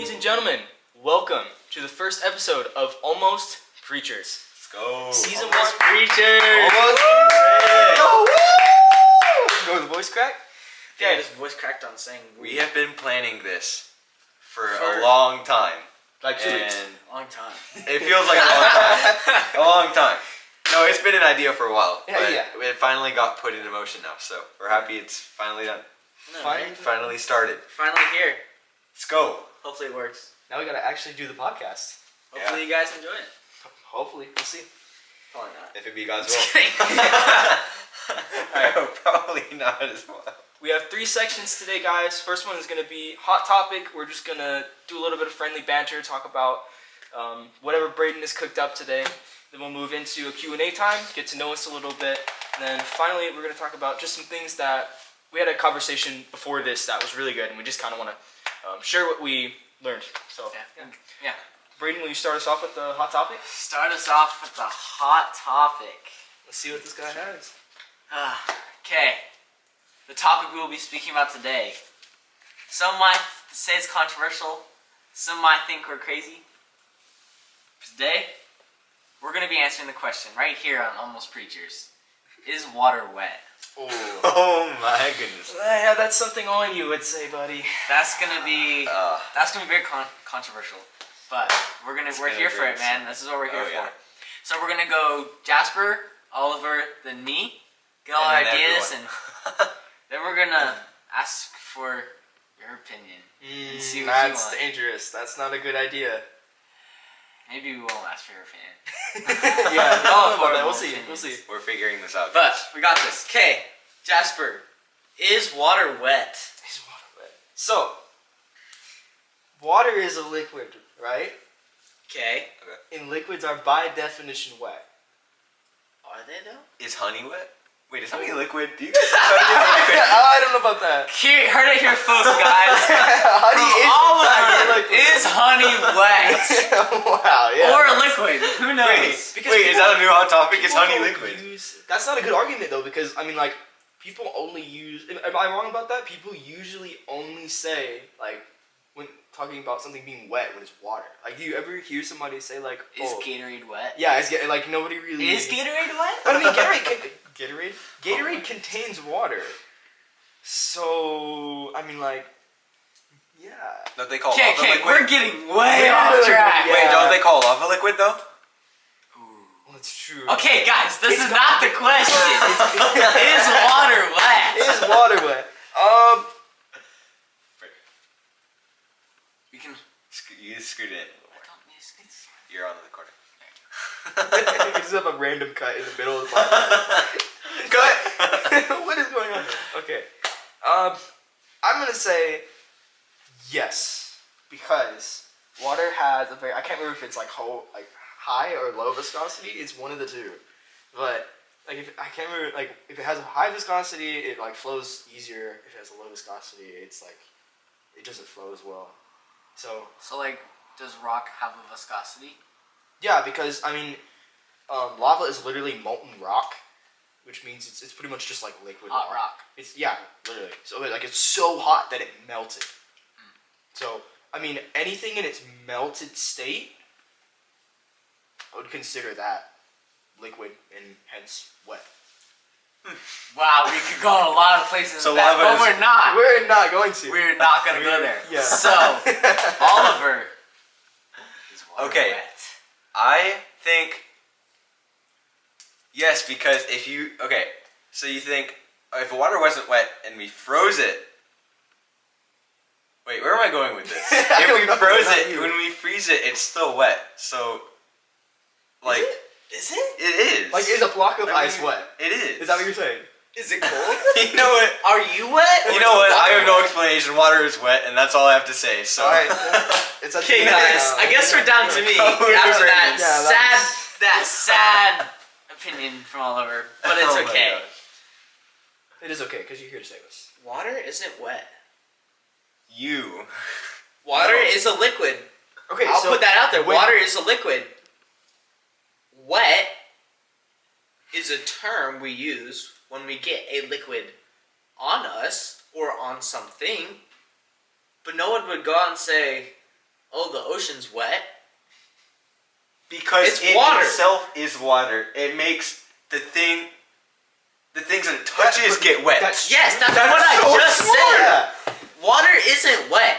Ladies and gentlemen, welcome to the first episode of Almost Preacherz. Let's go. Season 1 Preacherz. Almost Preacherz. Go with the voice crack? Yeah, his voice cracked on saying we have been planning this for a long time. Like 2 weeks. long time. It feels like a long time. A long time. No, it's been an idea for a while. Yeah, but yeah. It finally got put into motion now, so we're happy it's finally done. Finally started. Finally here. Let's go. Hopefully it works. Now we gotta actually do the podcast. Hopefully you guys enjoy it. Hopefully, we'll see. Probably not. If it be God's Just will. kidding. Alright, probably not as well. We have 3 sections today, guys. First one is gonna be hot topic. We're just gonna do a little bit of friendly banter, talk about whatever Braedon has cooked up today. Then we'll move into a Q&A time, get to know us a little bit. And then finally, we're gonna talk about just some things that we had a conversation before this that was really good, and we just kind of want to share what we learned. So, Yeah. Braedon, will you start us off with the hot topic? Start us off with the hot topic. Let's see what this guy has. Okay. The topic we will be speaking about today. Some might say it's controversial. Some might think we're crazy. Today, we're going to be answering the question right here on Almost Preacherz. Is water wet? Oh my goodness. Yeah, that's something only you would say, buddy. That's gonna be very controversial, but we're here for it, man. This is what we're here for. Yeah. So we're gonna go Jasper, Oliver, then me, get all our ideas, and then we're gonna ask for your opinion and see what you That's want. dangerous. That's not a good idea. Maybe we won't ask for your opinion. Yeah, All no, horrible we'll see. opinions. We'll see. We're figuring this out. But we got this. Okay, Jasper, is water wet? Is water wet? So, water is a liquid, right? Okay. And liquids are by definition wet. Are they though? Is honey wet? Wait, is honey liquid? Do you I don't know about that. Here, heard it here, folks, guys. Honey is Oliver, liquid. is honey wet? Wow, yeah. Or a liquid? Who knows? Wait, is that a new hot topic? Is honey liquid? That's not a good argument though, because I mean, like, people only use. Am I wrong about that? People usually only say, like, when talking about something being wet when it's water. Like, do you ever hear somebody say like, Is "Oh, Gatorade wet? yeah, it's like nobody really Is Gatorade wet? But I mean, Gatorade contains water. So I mean, like, yeah. Don't they call Okay, lava liquid? we're getting way off track. Yeah. Wait, don't they call lava liquid though? Well, that's true. Okay, guys, this is not the question. Is water wet? Is water wet? We can. You just screwed it in. You're on the corner. We just have a random cut in the middle of the podcast. Cut. What is going on here? Okay. I'm gonna say yes, because water has a very, I can't remember if it's like high or low viscosity. It's one of the two. But like I can't remember, like if it has a high viscosity, it like flows easier. If it has a low viscosity, it's like it doesn't flow as well. So like, does rock have a viscosity? yeah, because I mean, lava is literally molten rock, which means it's pretty much just like liquid Hot rock. It's literally. So like it's so hot that it melted. So I mean, anything in its melted state, I would consider that liquid and hence wet. Wow, we could go a lot of places So with that, lava but is- we're not. We're not going to. We're not gonna go there. Yeah. So, Oliver, is water Okay. wet? I think yes, because if you so you think if water wasn't wet and we froze it. Wait, where am I going with this? If we froze it, when we freeze it, it's still wet. So, like, Is it? it is. Like, is a block of ice wet? It is. Is that what you're saying? Is it cold? You know what? Are you wet? You know what? I have no explanation. Water is wet, and that's all I have to say. So. All right. It's Okay, guys. I guess we're down to me after that sad opinion from Oliver, but it's Oh my okay. gosh. It is okay because you're here to save us. Water isn't wet. You. Water No. is a liquid. Okay, I'll so put that out there. when- Water is a liquid. Wet is a term we use when we get a liquid on us or on something, but no one would go out and say, oh, the ocean's wet. Because It's it water. itself is water. It makes the things that it touches get wet. Yes, that's That's what I so just smart. said. Water isn't wet.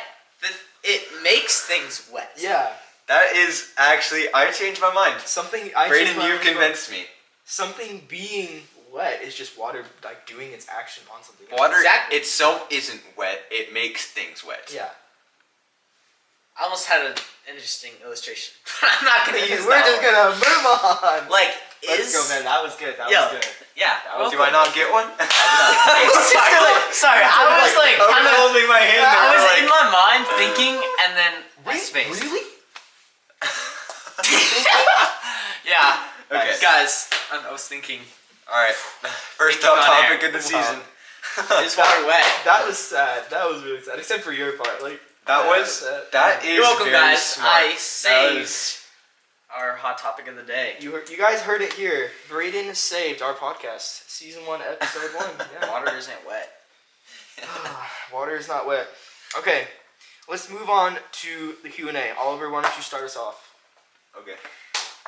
It makes things wet. Yeah. That is actually, I changed my mind. Something Braedon, you convinced me. Something being wet is just water like doing its action on something. Water Exactly. itself isn't wet. It makes things wet. Yeah. I almost had an interesting illustration. I'm not gonna use We're that just one. gonna move on. Like, Let's go, man. That was good. That Yo, was good. yeah. Do I not get one? Sorry, I was like I kind was of. holding my hand. I was like, in my mind thinking, and then I Really? spaced. Really? Yeah. Okay. Guys, I was thinking, All right. First Thinking on topic air. of the Wow. season. is water wet? That was sad. That was really sad. Except for your part. Like That was sad. that is You're welcome, very guys. smart. I That saved was- our hot topic of the day. You guys heard it here. Braedon saved our podcast. Season 1, episode 1. Yeah. Water isn't wet. Water is not wet. Okay. Let's move on to the Q&A. Oliver, why don't you start us off? Okay.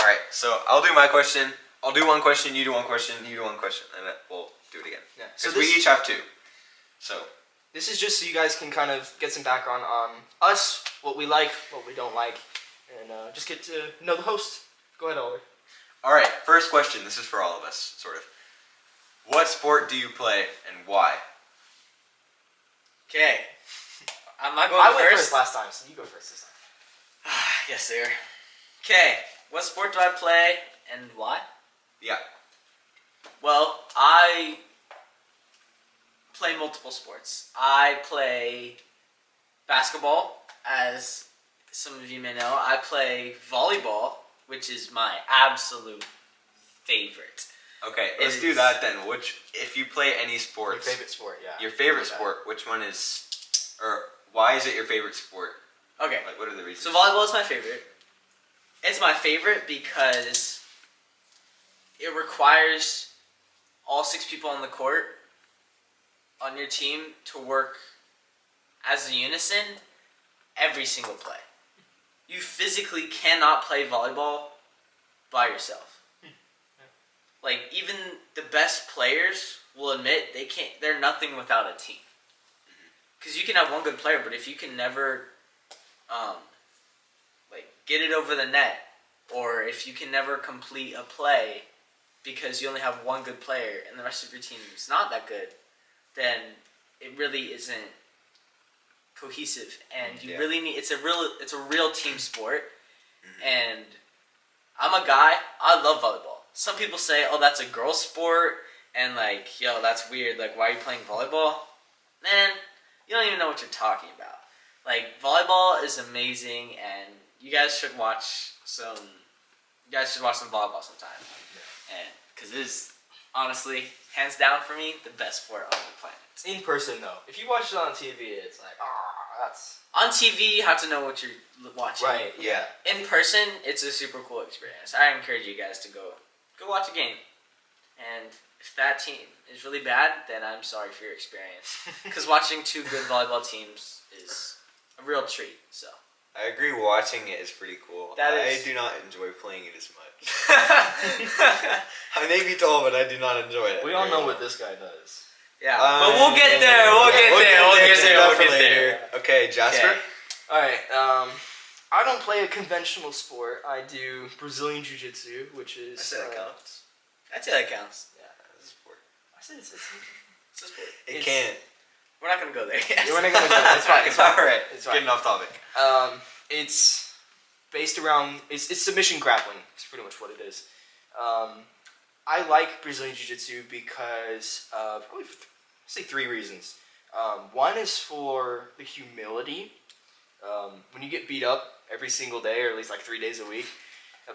All right. So I'll do my question. I'll do one question. You do one question. You do one question, and then we'll do it again. Yeah. Because we each have 2. So This is just so you guys can kind of get some background on us, what we like, what we don't like, and just get to know the host. Go ahead, Oliver. all right. First question. This is for all of us, sort of. What sport do you play and why? Okay. I'm not going I went first. first last time, so you go first this time. Yes, sir. Okay. What sport do I play and why? Yeah. Well, I play multiple sports. I play basketball, as some of you may know. I play volleyball, which is my absolute favorite. Okay. It Let's do is- that then. If you play any Your sports, favorite sport, yeah. your favorite Yeah. sport, which one is, or why is it your favorite sport? Okay. Like, what are the reasons? So volleyball is my favorite. It's my favorite because it requires all 6 people on the court on your team to work as a unison every single play. You physically cannot play volleyball by yourself. Like, even the best players will admit they're nothing without a team. Because you can have one good player, but if you can never get it over the net, or if you can never complete a play because you only have one good player and the rest of your team is not that good, then it really isn't cohesive. And you really need it's a real team sport. And I'm a guy, I love volleyball. Some people say, oh, that's a girl sport, and like, yo, that's weird, like, why are you playing volleyball? Man, you don't even know what you're talking about. Like, volleyball is amazing, and you guys should watch some volleyball sometime. And because it is, honestly, hands down for me, the best sport on the planet. In person, though. If you watch it on TV, it's like, that's... On TV, you have to know what you're watching. Right, yeah. In person, it's a super cool experience. I encourage you guys to go watch a game. And if that team is really bad, then I'm sorry for your experience. Because watching 2 good volleyball teams is a real treat. So I agree. Watching it is pretty cool. I do not enjoy playing it as much. I may be tall, but I do not enjoy it. We all know what this guy does. yeah, but we'll get there. We'll get there. Okay, Jasper. Okay. Alright, I don't play a conventional sport. I do Brazilian Jiu-Jitsu, which is... I said that counts. I'd say that counts. That's a sport. I said it's It's a sport. It can't. We're not gonna go there yet. We're not gonna do it. It's fine. It's fine. All right. It's fine. Getting off topic. It's based around it's submission grappling. It's pretty much what it is. I like Brazilian Jiu-Jitsu because of probably say 3 reasons. One is for the humility. When you get beat up every single day, or at least like 3 days a week,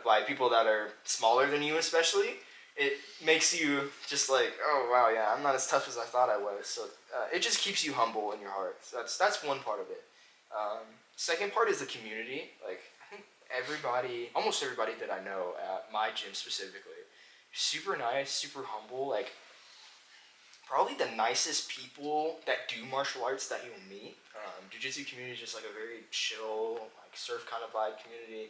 by people that are smaller than you, especially, it makes you just like, oh wow, yeah, I'm not as tough as I thought I was. So it just keeps you humble in your heart. So that's one part of it. Second part is the community. Like, I think almost everybody that I know at my gym specifically, super nice, super humble. Like, probably the nicest people that do martial arts that you'll meet. Jiu-jitsu community is just like a very chill, like surf kind of vibe community,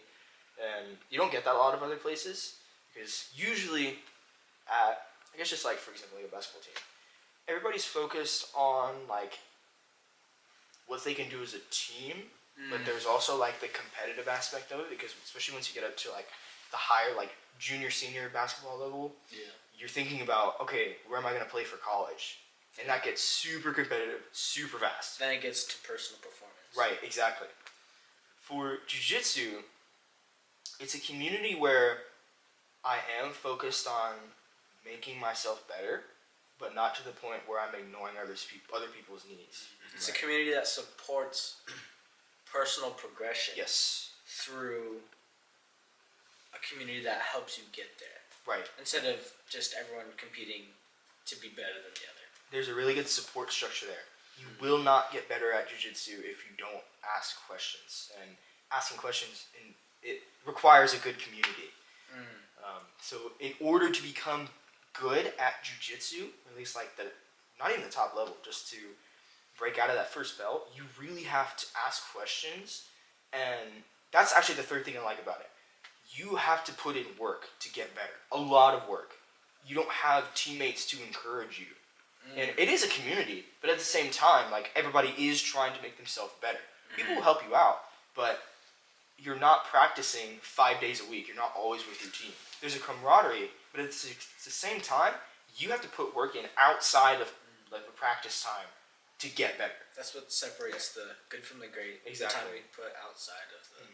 and you don't get that a lot of other places because usually at, I guess just like for example like a basketball team, everybody's focused on like what they can do as a team, but there's also like the competitive aspect of it because especially once you get up to like the higher like junior senior basketball level, you're thinking about, okay, where am I going to play for college? And that gets super competitive, super fast. Then it gets to personal performance. Right, exactly. For jiu-jitsu, it's a community where I am focused on making myself better, but not to the point where I'm ignoring other people's needs. It's a community that supports personal progression. Yes. Through a community that helps you get there. Right. Instead of just everyone competing to be better than the other. There's a really good support structure there. You will not get better at jiu-jitsu if you don't ask questions. And asking questions, it requires a good community. So in order to become good at jiu-jitsu, at least like not even the top level, just to break out of that first belt, you really have to ask questions. And that's actually the third thing I like about it. You have to put in work to get better. A lot of work. You don't have teammates to encourage you. And it is a community, but at the same time, like everybody is trying to make themselves better. People will help you out, but you're not practicing 5 days a week. You're not always with your team. There's a camaraderie, but at the same time, you have to put work in outside of like the practice time to get better. That's what separates the good from the great. Exactly. The time we put outside of the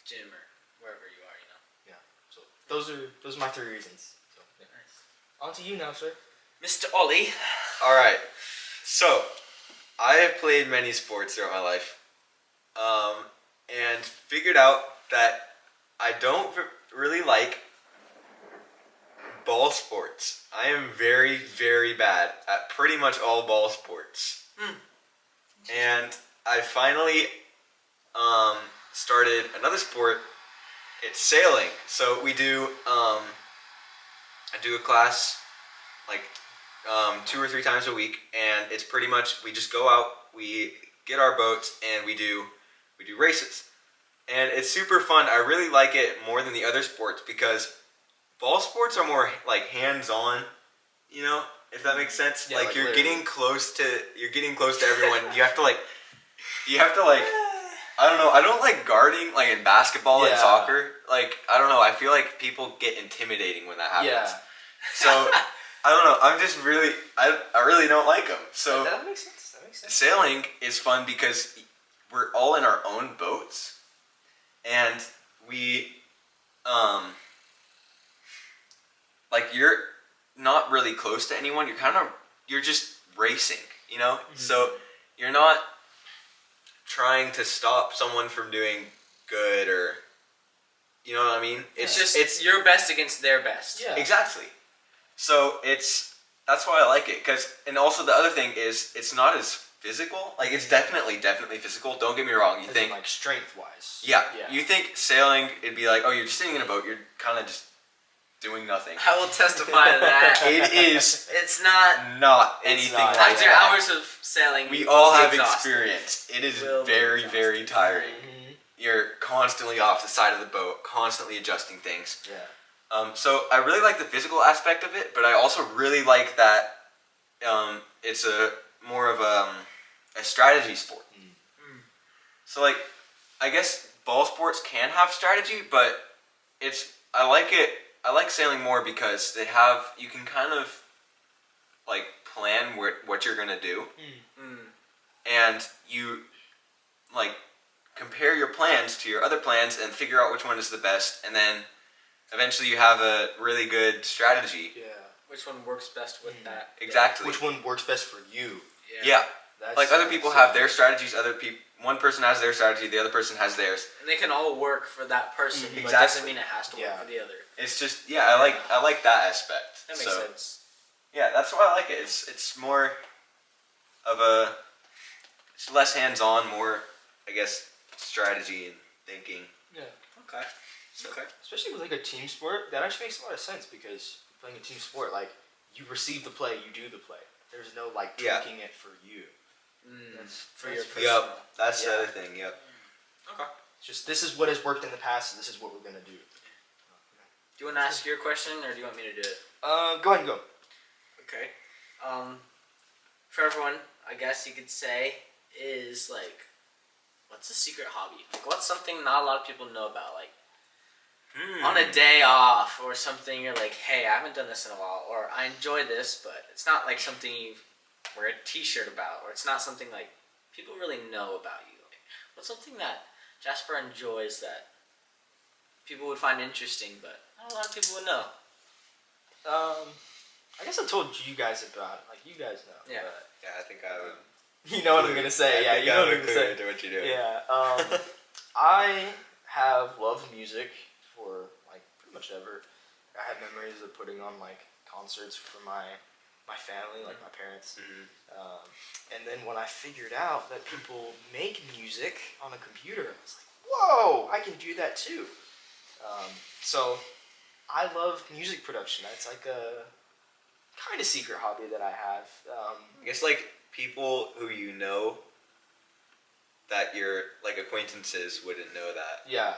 gym or wherever you are, you know. Yeah. So those are my 3 reasons. So, yeah. Nice. On to you now, sir. Mr. Ollie. All right. So, I have played many sports throughout my life, and figured out that I don't really like ball sports. I am very, very bad at pretty much all ball sports. And I finally started another sport. It's sailing. So we do, I do a class like 2 or 3 times a week, and it's pretty much we just go out, we get our boats, and we do races, and it's super fun. I really like it more than the other sports because ball sports are more like hands-on, you know, if that makes sense. Yeah, like you're literally. getting close to everyone. you have to like I don't know. I don't like guarding like in basketball and soccer. Like I don't know. I feel like people get intimidating when that happens. Yeah. So I don't know. I'm just really I really don't like them. So That makes sense. sailing is fun because we're all in our own boats, and we like you're not really close to anyone. You're just racing, you know. So you're not trying to stop someone from doing good, or you know what I mean. It's your best against their best. Yeah. Exactly. So that's why I like it, and also the other thing is it's not as physical. Like it's definitely physical. Don't get me wrong. You As think in, like strength wise. yeah. You think sailing, it'd be like, oh, you're just sitting in a boat. You're kind of just doing nothing. I will testify to that. It is It's not. not It's anything not. like After that. hours of sailing, We you all will be have exhausted. experience. It is Will be very, exhausted. very tiring. You're constantly off the side of the boat, constantly adjusting things. Yeah. So I really like the physical aspect of it, but I also really like that it's a more of a strategy sport. So like, I guess ball sports can have strategy, but I like sailing more because you can kind of like plan what you're gonna do, and you like compare your plans to your other plans and figure out which one is the best, and then eventually you have a really good strategy. Yeah. Which one works best with that? Exactly. Which one works best for you? Yeah. That's Like other people have their strategies. One person has their strategy. The other person has theirs. And they can all work for that person, but it Exactly. doesn't mean it has to work for the other. It's just I like that aspect. That makes sense. Yeah, that's why I like it. It's more of it's less hands-on, more I guess strategy and thinking. Yeah. Okay. Okay. Especially with like a team sport, that actually makes a lot of sense because playing a team sport, like you receive the play, you do the play. There's no like Yeah. tweaking it for you. For your that's- personal. Yep, that's the Yeah. other thing. Yep. Okay. It's just this is what has worked in the past, and this is what we're gonna do. Do you want to ask your question, or do you want me to do it? Go ahead and go. Okay. For everyone, I guess you could say is like, what's a secret hobby? Like, what's something not a lot of people know about? Like, on a day off or something, you're like, hey, I haven't done this in a while, or I enjoy this, but it's not like something you wear a T-shirt about, or it's not something like people really know about you. Like, what's something that Jasper enjoys that people would find interesting, but not a lot of people would know? I guess I told you guys about it. Like you guys know. Yeah. but Yeah, I think I would. you know what I'm gonna say. Yeah, you know what I'm gonna say. Do what you do. Yeah. I have loved music for like pretty much ever. I have memories of putting on like concerts for my family, like my parents. Mhm. And then when I figured out that people make music on a computer, I was like, whoa, I can do that too. So I love music production. It's like a kind of secret hobby that I have. I guess like people who you know that your like acquaintances wouldn't know that. Yeah.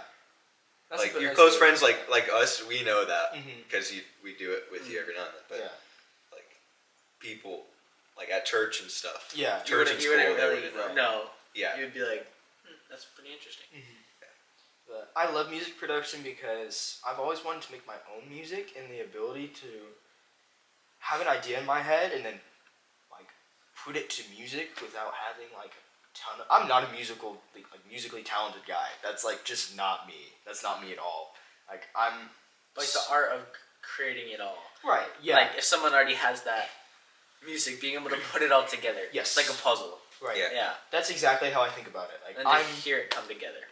Like your close friends, like us, we know that Mhm. because we do it with you every now and then. But Yeah. like people, like at church and stuff. Yeah. Church and you school, wouldn't they really wouldn't know. Yeah. You'd be like, that's pretty interesting. But I love music production because I've always wanted to make my own music, and the ability to have an idea in my head and then like put it to music without having like a ton of, I'm not a musically talented guy. That's like just not me. That's not me at all. Like I'm Like the art of creating it all. right. Yeah. Like if someone already has that music, being able to put it all together. Yes. It's like a puzzle. right. Yeah. Yeah. That's exactly how I think about it. Like And then hear it come together.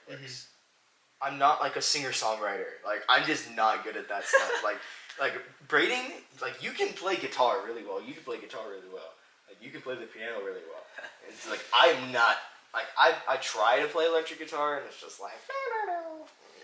I'm not like a singer-songwriter. Like I'm just not good at that stuff. like Braedon, like you can play guitar really well. You can play guitar really well. Like you can play the piano really well. It's like I'm not like I try to play electric guitar and it's just like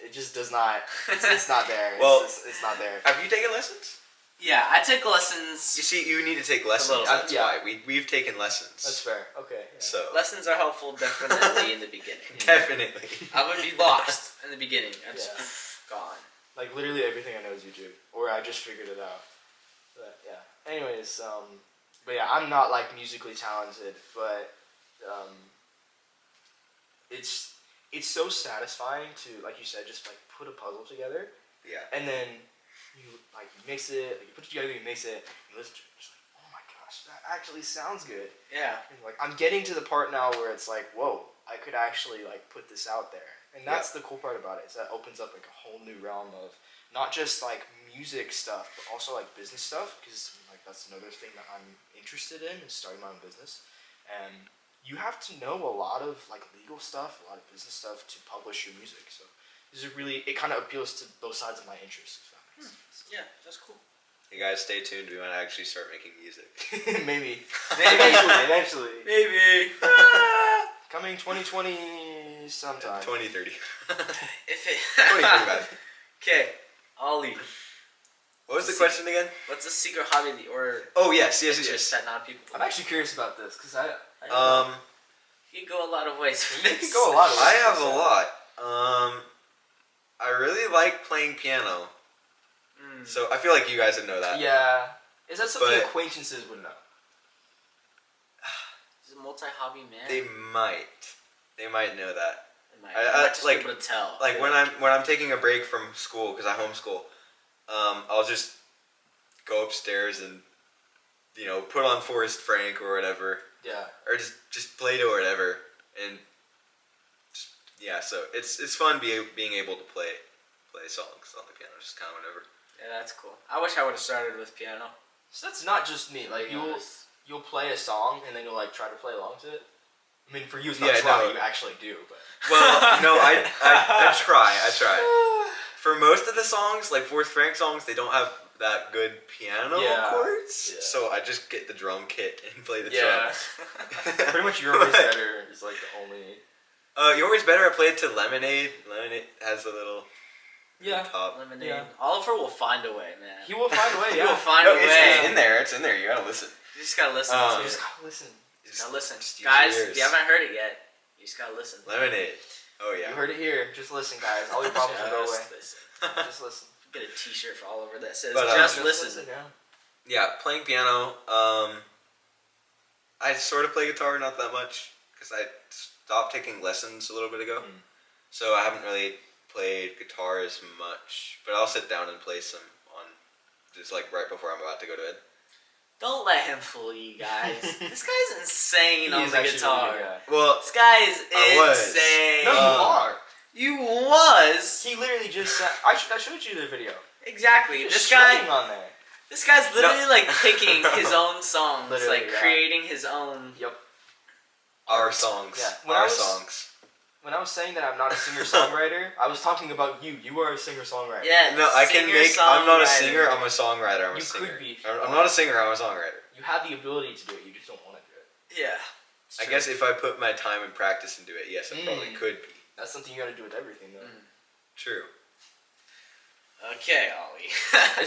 it just does not. It's not there. Well, it's not there. Have you taken lessons? Yeah, I took lessons. You see, you need to take lessons. little That's bit. why we've taken lessons. That's fair. Okay. Yeah. So Lessons are helpful definitely in the beginning. definitely. I would be lost in the beginning. I'd just Yeah. be gone. Like literally everything I know is YouTube, or I just figured it out. But yeah. Anyways, but yeah, I'm not like musically talented, but it's so satisfying to, like you said, just like put a puzzle together, Yeah. and then you like mix it, like you put it together, you mix it, you listen to it, it's like, oh my gosh, that actually sounds good. Yeah. And like I'm getting to the part now where it's like, whoa, I could actually like put this out there. And that's the cool part about it, is that opens up like a whole new realm of not just like music stuff, but also like business stuff, because like that's another thing that I'm interested in, is starting my own business. And you have to know a lot of like legal stuff, a lot of business stuff to publish your music. So this is really, it kind of appeals to both sides of my interests, if that makes sense. Yeah, that's cool. You guys stay tuned. We want to actually start making music. Maybe. Eventually. Maybe. Coming 2020 sometime. 2030. If it. 2035. Okay, Ollie. What was the question again? What's a secret hobby or Oh yes, yes, interest yes. that not people? I'm actually curious about this, because I You can go a lot of ways. you can go a lot of ways. I have a lot. I really like playing piano, so I feel like you guys would know that. Yeah. Is that something But- acquaintances would know? He's a multi-hobby man. They might know that. They might, I- might just like- be able to tell. Like when I'm taking a break from school because I homeschool, I'll just go upstairs and put on Forrest Frank or whatever, Yeah. or just Play-Doh or whatever, and just, yeah. So it's fun being able to play songs on the piano, just kind of whatever. Yeah, that's cool. I wish I would have started with piano. So that's not just me. Like To be honest. you'll play a song and then you'll like try to play along to it. I mean, for you it's not Yeah, try, no. you actually do. But Well, no, I try. For most of the songs, like Forrest Frank songs, they don't have that good piano Yeah. chords, Yeah. so I just get the drum kit and play the Yeah. drums. pretty much You're Always Better is like the only. You're Always Better. I played to Lemonade. Lemonade has a little top. Lemonade. Yeah. Oliver will find a way, man. He will find a way. He Yeah. will find No, a way. it's in there. It's in there. You gotta listen. You just gotta listen. Um, to You it. just gotta listen. Just gotta listen, just use guys. your If ears. you haven't heard it yet, you just gotta listen. Lemonade. Oh yeah. You heard it here. Just listen, guys. All your problems will go away. Listen. Just listen. Get a T-shirt for all over that says But, "Just listen." Yeah. Yeah, playing piano. I sort of play guitar, not that much, because I stopped taking lessons a little bit ago. So I haven't really played guitar as much. But I'll sit down and play some on just like right before I'm about to go to bed. Don't let him fool you guys. This guy's insane He on is the actually guitar. really good. Well, This guy is I was. insane. No, you are. You was He literally just said. I showed you the video. exactly. Just This guy. shredding on there. This guy's literally like picking his own songs, Literally, like yeah. creating his own. Yep. our songs. Yeah. When Our I was- songs. When I was saying that I'm not a singer-songwriter, I was talking about you. You are a singer-songwriter. Yeah. No, I can make. I'm not a singer-songwriter. singer. I'm a songwriter. I'm a You singer. could be if you I'm want. not a singer. I'm a songwriter. You have the ability to do it. You just don't want to do it. Yeah. It's I true. guess if I put my time and practice into it, yes, I probably could be. That's something you got to do with everything, though. True. Okay, Ollie.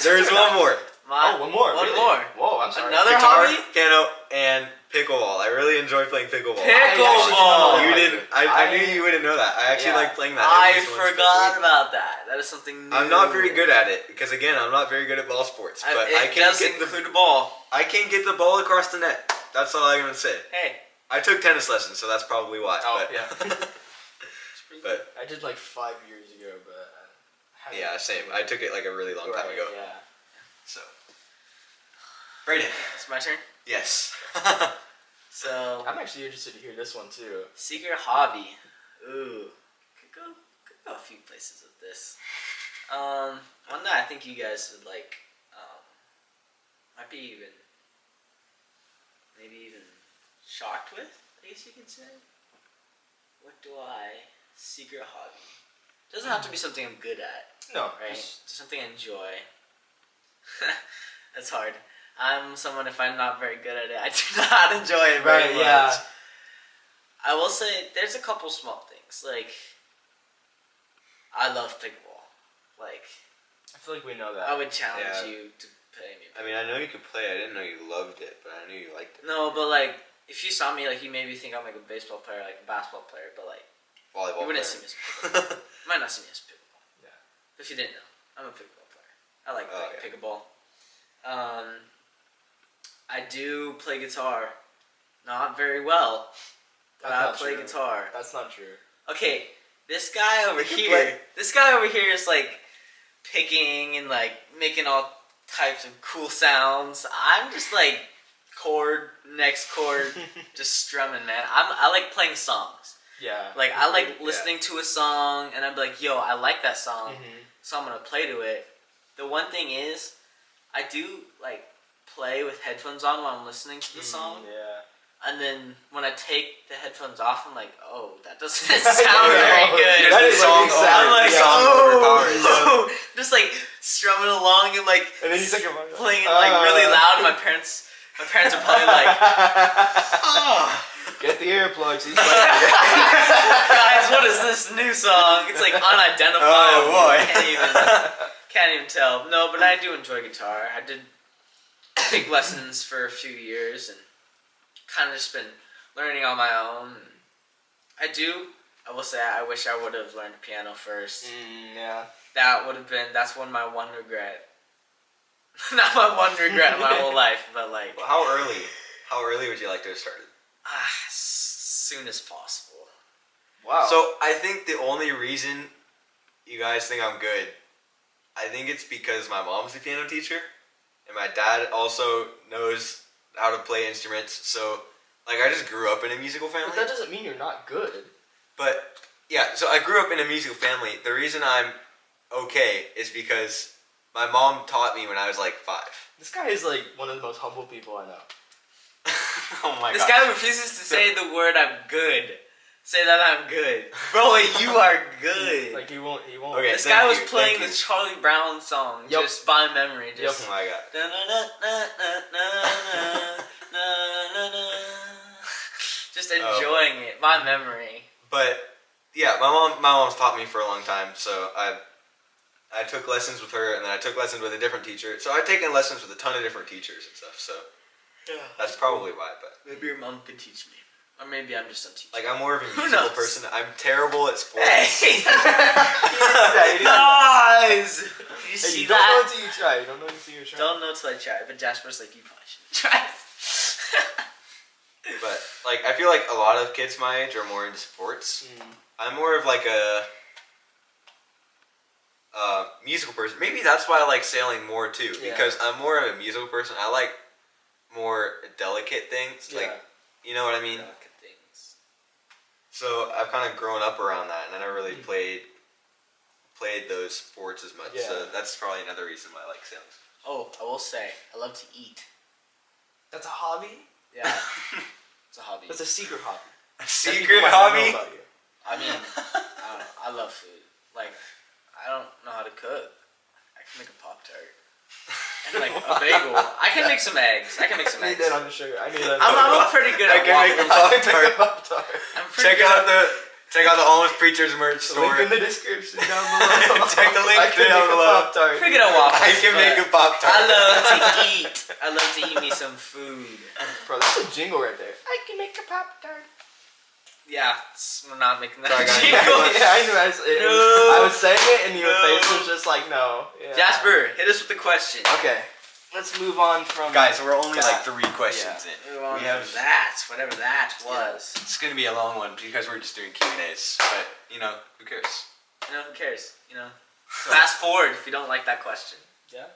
There's one more. Oh, one more. One really? more. Whoa, I'm sorry. Another Guitar, hobby? piano, and pickleball. I really enjoy playing pickleball. Pickleball. You didn't. I knew you wouldn't know that. I actually Yeah. like playing that. I every once forgot a about that. That is something new. I'm not very good at it because again, I'm not very good at ball sports. But I it can does get include the ball. I can get the ball across the net. That's all I'm gonna say. Hey. I took tennis lessons, so that's probably why. Oh, but, yeah. but I did like 5 years ago, but. I haven't- yeah, same. I took it like a really long time Right, ago. Yeah. So, Braedon. It's my turn. Yes. So, I'm actually interested to hear this one too. secret hobby. Ooh. Could go a few places with this. One that I think you guys would like, might be maybe even shocked with, I guess you can say. Secret hobby. Doesn't have to be something I'm good at, No, right? just- Just something I enjoy. That's hard. I'm someone, if I'm not very good at it, I do not enjoy it very Right, much. yeah. I will say there's a couple small things. Like, I love pickleball. Like, I feel like we know that. I would challenge Yeah. you to play me. I mean, I know you could play. I didn't know you loved it, but I knew you liked it. No, but like, if you saw me, like, you maybe think I'm like a baseball player, like a basketball player, but like, Volleyball. you wouldn't see me as pickleball. You might not see me as pickleball. Yeah. If you didn't know, I'm a pickleball player. I like Oh, playing pickleball. I do play guitar. Not very well, but That's I not play true. guitar. That's not true. Okay, this guy over You can here. play. This guy over here is like picking and like making all types of cool sounds. I'm just like chord, next chord, just strumming, man. I like playing songs. Yeah. Like I like Yeah. listening to a song and I'm like, yo, I like that song, Mhm. so I'm gonna play to it. The one thing is, I do like play with headphones on while I'm listening to the song. Yeah. And then when I take the headphones off, I'm like, oh, that doesn't sound very Yeah. good. That the is song like I'm like, overpowers. oh, just like strumming along and like And then you think about playing it like really loud. And my parents are probably like, oh, Get the earplugs. He's playing. guys, what is this new song? It's like unidentifiable. Oh, boy. Can't even tell. No, but I do enjoy guitar. I did take lessons for a few years and kind of just been learning on my own. I will say, I wish I would have learned piano first. Yeah. That's my one regret. Not my one regret in my whole life, but like, Well, how early would you like to have started? as soon as possible. Wow. So I think the only reason you guys think I'm good, I think it's because my mom's a piano teacher, and my dad also knows how to play instruments. So like I just grew up in a musical family. But that doesn't mean you're not good. But yeah, so I grew up in a musical family. The reason I'm okay is because my mom taught me when I was like 5. This guy is like one of the most humble people I know. Oh my This god. guy refuses to say the word "I'm good." Say that I'm good, bro. You are good. Like he won't. Okay. This thank guy was you, playing thank the you. Charlie Brown song Yup. just by memory. Just Oh my god. just Oh. enjoying it by memory. But yeah, my mom's taught me for a long time, so I took lessons with her, and then I took lessons with a different teacher. So I've taken lessons with a ton of different teachers and stuff. So That's probably why. But Maybe your mom could teach me. Or maybe I'm just unteachable. like, I'm more of a Who musical knows? person. I'm terrible at sports. Hey! Hey, Guys! You you see don't know that? until you try. You don't know until you try. Don't know till I try. But Jasper's like, you probably should try it. But like, I feel like a lot of kids my age are more into sports. I'm more of like a musical person. Maybe that's why I like sailing more too, Yeah. because I'm more of a musical person. I like more delicate things, like, you know what I mean? Delicate things. So I've kind of grown up around that, and I never really played those sports as much. Yeah. So that's probably another reason why I like sailing. Oh, I will say, I love to eat. That's a hobby? Yeah. It's a hobby. That's a secret hobby. A That secret people might not know hobby? about you. I mean, I don't know. I love food. Like, I don't know how to cook. I can make a Pop-Tart. And like a bagel. I can make some eggs. I can make some I need eggs. that on the sugar. I need that. I'm pretty good I at can make a waffles. Pop-Tart. I'm pretty Check good out the Almost Preacherz merch store. Link in the description down below. Check the link I can down make a below. Pop-Tart. Pretty good at waffles. I can make a Pop-Tart. I love to eat. I love to eat me some food. Bro, that's a jingle right there. I can make a Pop-Tart. Yeah, we're not making that Sorry, guys. jingle. Yeah, I knew. No. I was saying it, and your No. face was just like, no. Yeah. Jasper, hit us with the question. Okay, let's move on from. Guys, we're only God. like 3 questions in. Move on We have- from that, whatever that was. It's gonna be a long one because we're just doing Q&As. But you know, who cares? You know, who cares? You know, fast forward if you don't like that question. Yeah.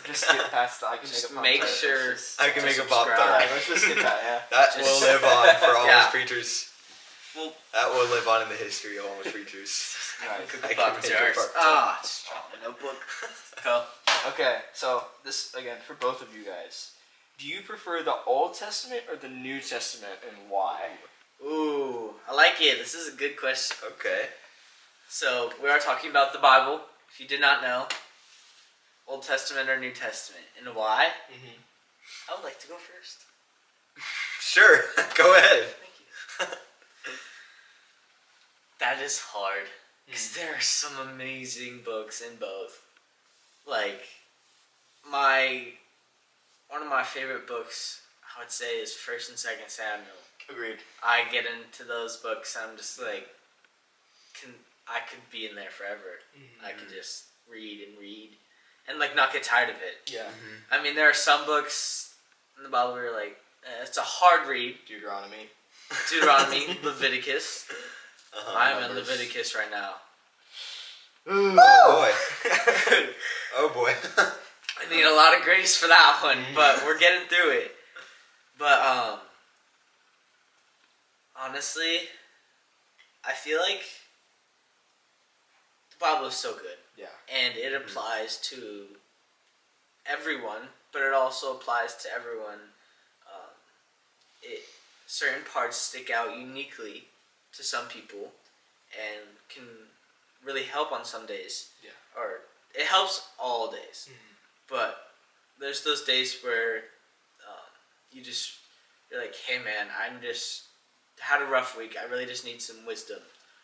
Just skip past that. I can Just make a make Pop-Tart. sure. Let's I can make a subscribe. Pop-Tart. Yeah, let's just skip that. Yeah. That Just- will live on for Almost Yeah. Preachers. Well, That will live on in the history of Almost Preachers. Right. I can make a Pop-Tarts. Pop-Tart. Ah, just draw my notebook. Go. Okay, so this again for both of you guys. Do you prefer the Old Testament or the New Testament, and why? Ooh, I like it. This is a good question. Okay. So we are talking about the Bible. If you did not know, Old Testament or New Testament, and why? Mm-hmm. I would like to go first. Sure. Go ahead. Thank you. That is hard because there are some amazing books in both. Like one of my favorite books, I would say, is First and Second Samuel. Agreed. I get into those books. I'm just like, I could be in there forever. I could just read and like not get tired of it. Yeah. I mean, there are some books in the Bible where you're like, it's a hard read. Deuteronomy. Deuteronomy, Leviticus. I'm in Numbers. Leviticus right now. Oh boy. Oh boy. I need a lot of grace for that one, but we're getting through it. But honestly, I feel like the Bible is so good. Yeah. And it applies to everyone, but it also applies to everyone. Certain parts stick out uniquely to some people and can really help on some days. Yeah. Or it helps all days. But there's those days where you're like, hey man, I'm just had a rough week. I really just need some wisdom,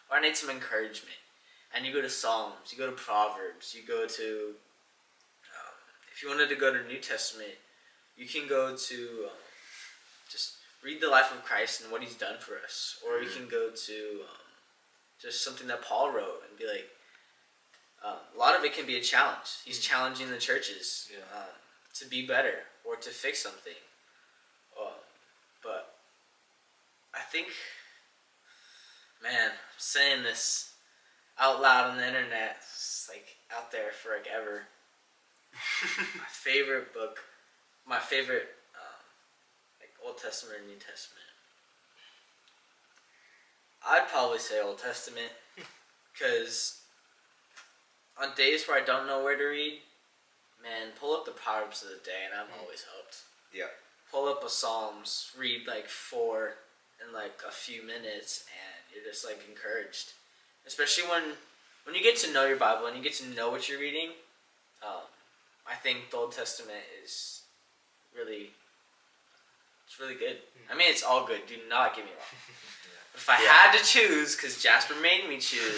or I need some encouragement. And you go to Psalms, you go to Proverbs, you go to if you wanted to go to New Testament, you can go to just read the life of Christ and what He's done for us, or you can go to just something that Paul wrote and be like. A lot of it can be a challenge. He's challenging the churches to be better or to fix something. But I think, man, I'm saying this out loud on the internet, it's like out there for like ever. My favorite book, my favorite like Old Testament or New Testament. I'd probably say Old Testament because on days where I don't know where to read, man, pull up the Proverbs of the day and I'm always helped. Yeah. Pull up a Psalms, read like 4 in like a few minutes and you're just like encouraged. Especially when you get to know your Bible and you get to know what you're reading, I think the Old Testament is really good. I mean, it's all good. Do not get me wrong. But if I had to choose, because Jasper made me choose,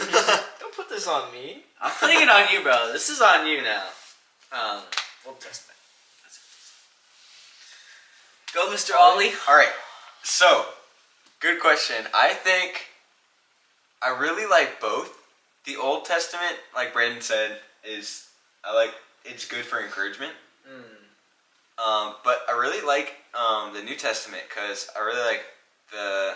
Don't put this on me. I'm putting it on you, bro. This is on you now. Old Testament. That's Go, Mr. Ollie. All right. So, good question. I think I really like both. The Old Testament, like Braedon said, it's good for encouragement. But I really like the New Testament because I really like the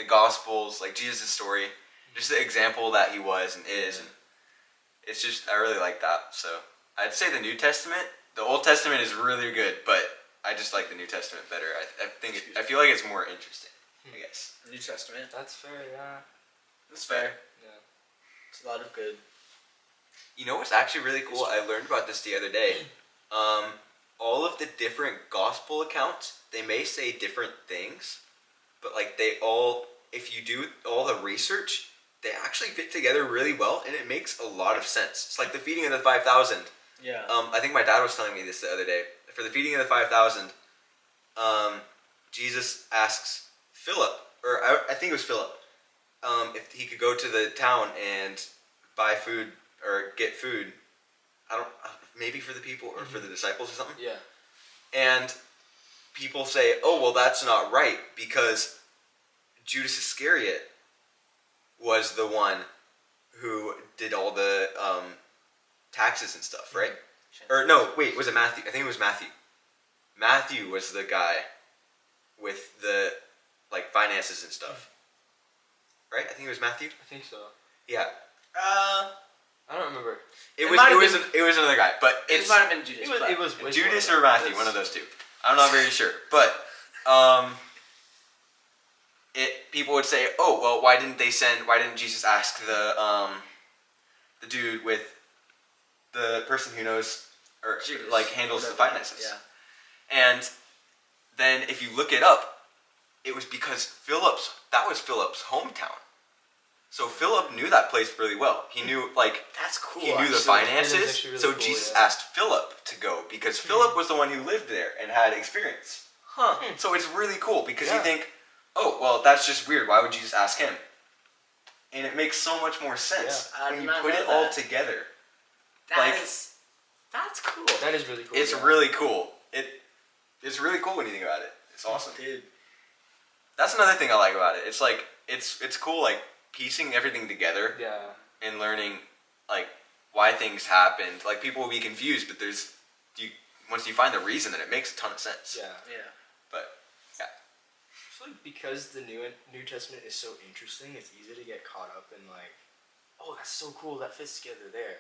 Gospels, like Jesus' story, just the example that he was and is, and it's just I really like that. So I'd say the New Testament. The Old Testament is really good, but I just like the New Testament better. I feel like it's more interesting. I guess. New Testament. That's fair, yeah. That's fair. Yeah. It's a lot of good. You know what's actually really cool? I learned about this the other day. All of the different gospel accounts, they may say different things, but like if you do all the research, they actually fit together really well, and it makes a lot of sense. It's like the feeding of the 5,000. Yeah. I think my dad was telling me this the other day. For the feeding of the 5,000, Jesus asks Philip, or I think it was Philip, if he could go to the town and buy food or get food. Maybe for the people or for the disciples or something. Yeah. And people say, "Oh, well, that's not right because Judas Iscariot was the one who did all the taxes and stuff, right?" Or no, wait, was it Matthew? I think it was Matthew. Matthew was the guy with the like finances and stuff, right? I think it was Matthew. I think so. Yeah. I don't remember. It might was have another guy, but It might have been Judas. It was Judas or Matthew, one of those two. I'm not very sure, but people would say, "Oh, well, why didn't Jesus ask the dude with the person who knows or Judas, like handles the finances?" Yeah. And then if you look it up, it was because that was Philip's hometown. So Philip knew that place really well. He knew That's cool. he knew the actually. finances. It is actually really So cool, Jesus yeah. asked Philip to go because Philip was the one who lived there and had experience. Huh. So it's really cool because you Yeah. think, "Oh, well, that's just weird. Why would Jesus ask him?" And it makes so much more sense I when did you not put know it all that. together. That's cool. That is really cool. It's yeah. really cool. It's really cool when you think about it. It's awesome. Dude. That's another thing I like about it. It's like it's cool like piecing everything together Yeah. and learning like why things happened. Like people will be confused, but once you find the reason, then it makes a ton of sense. Yeah. Yeah. But yeah. I feel like because the New Testament is so interesting, it's easy to get caught up in like, oh, that's so cool, that fits together there.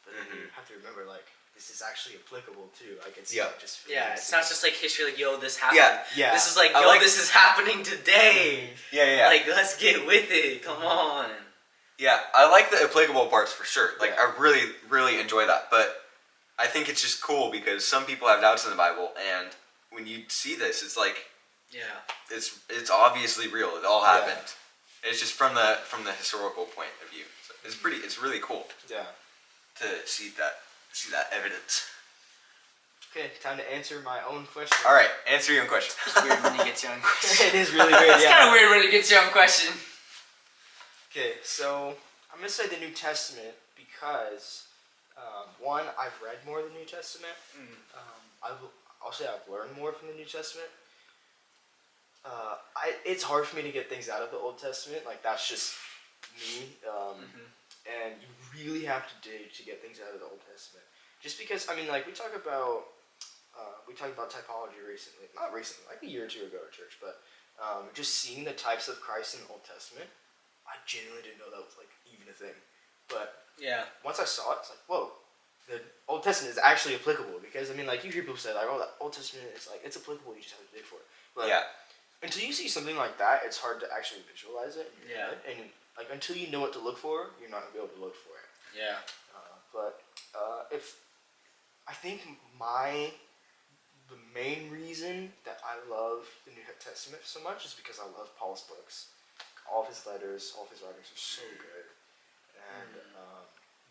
But then you have to remember like, this is actually applicable too. Like it's not just Yeah, it's not just like history. Like, yo, this happened. Yeah. Yeah. This is like, I yo, like- this is happening today. Yeah. Like, let's get with it. Come on. Yeah, I like the applicable parts for sure. Like, Yeah. I really, really enjoy that. But I think it's just cool because some people have doubts in the Bible, and when you see this, it's like Yeah. it's obviously real. It all happened. It's just from the historical point of view. So it's really cool Yeah. to see that evidence. Okay, time to answer my own question. All right, answer your own question. It's weird when you get your own question. It is really weird. It's kind of weird when you get your own question. Okay, so I'm gonna say the New Testament because one, I've read more of the New Testament. I'll say I've learned more from the New Testament. It's hard for me to get things out of the Old Testament. Like that's just me. And you really have to dig to get things out of the Old Testament. Just because we talked about typology recently. Not recently, like a year or two ago at church. But just seeing the types of Christ in the Old Testament, I genuinely didn't know that was like even a thing. But Yeah. once I saw it, it's like, whoa, the Old Testament is actually applicable. Because you hear people say like, oh, the Old Testament is like it's applicable. You just have to dig for it. But Yeah. until you see something like that, it's hard to actually visualize it in your Yeah. head. And like until you know what to look for, you're not gonna be able to look for it. Yeah. But if I think the main reason that I love the New Testament so much is because I love Paul's books. All of his letters, all of his writings are so good. And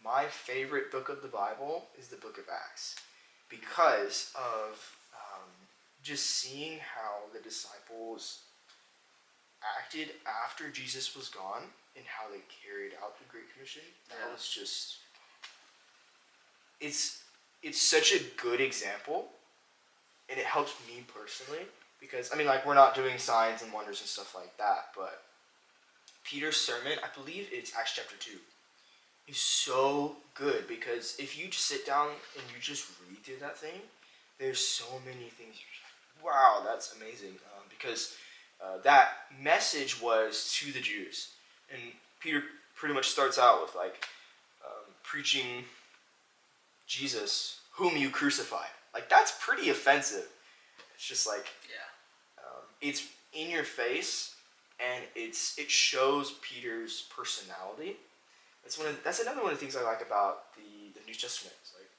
my favorite book of the Bible is the book of Acts because of just seeing how the disciples acted after Jesus was gone and how they carried out the Great Commission. That was just... It's such a good example and it helps me personally because I mean, like, we're not doing signs and wonders and stuff like that, but Peter's sermon, I believe it's Acts chapter 2, is so good because if you just sit down and you just read through that thing, there's so many things. Wow, that's amazing. Because that message was to the Jews, and Peter pretty much starts out with like preaching Jesus, whom you crucified. Like, that's pretty offensive. It's just like, it's in your face, and it shows Peter's personality. That's another one of the things I like about the New Testament. It's like,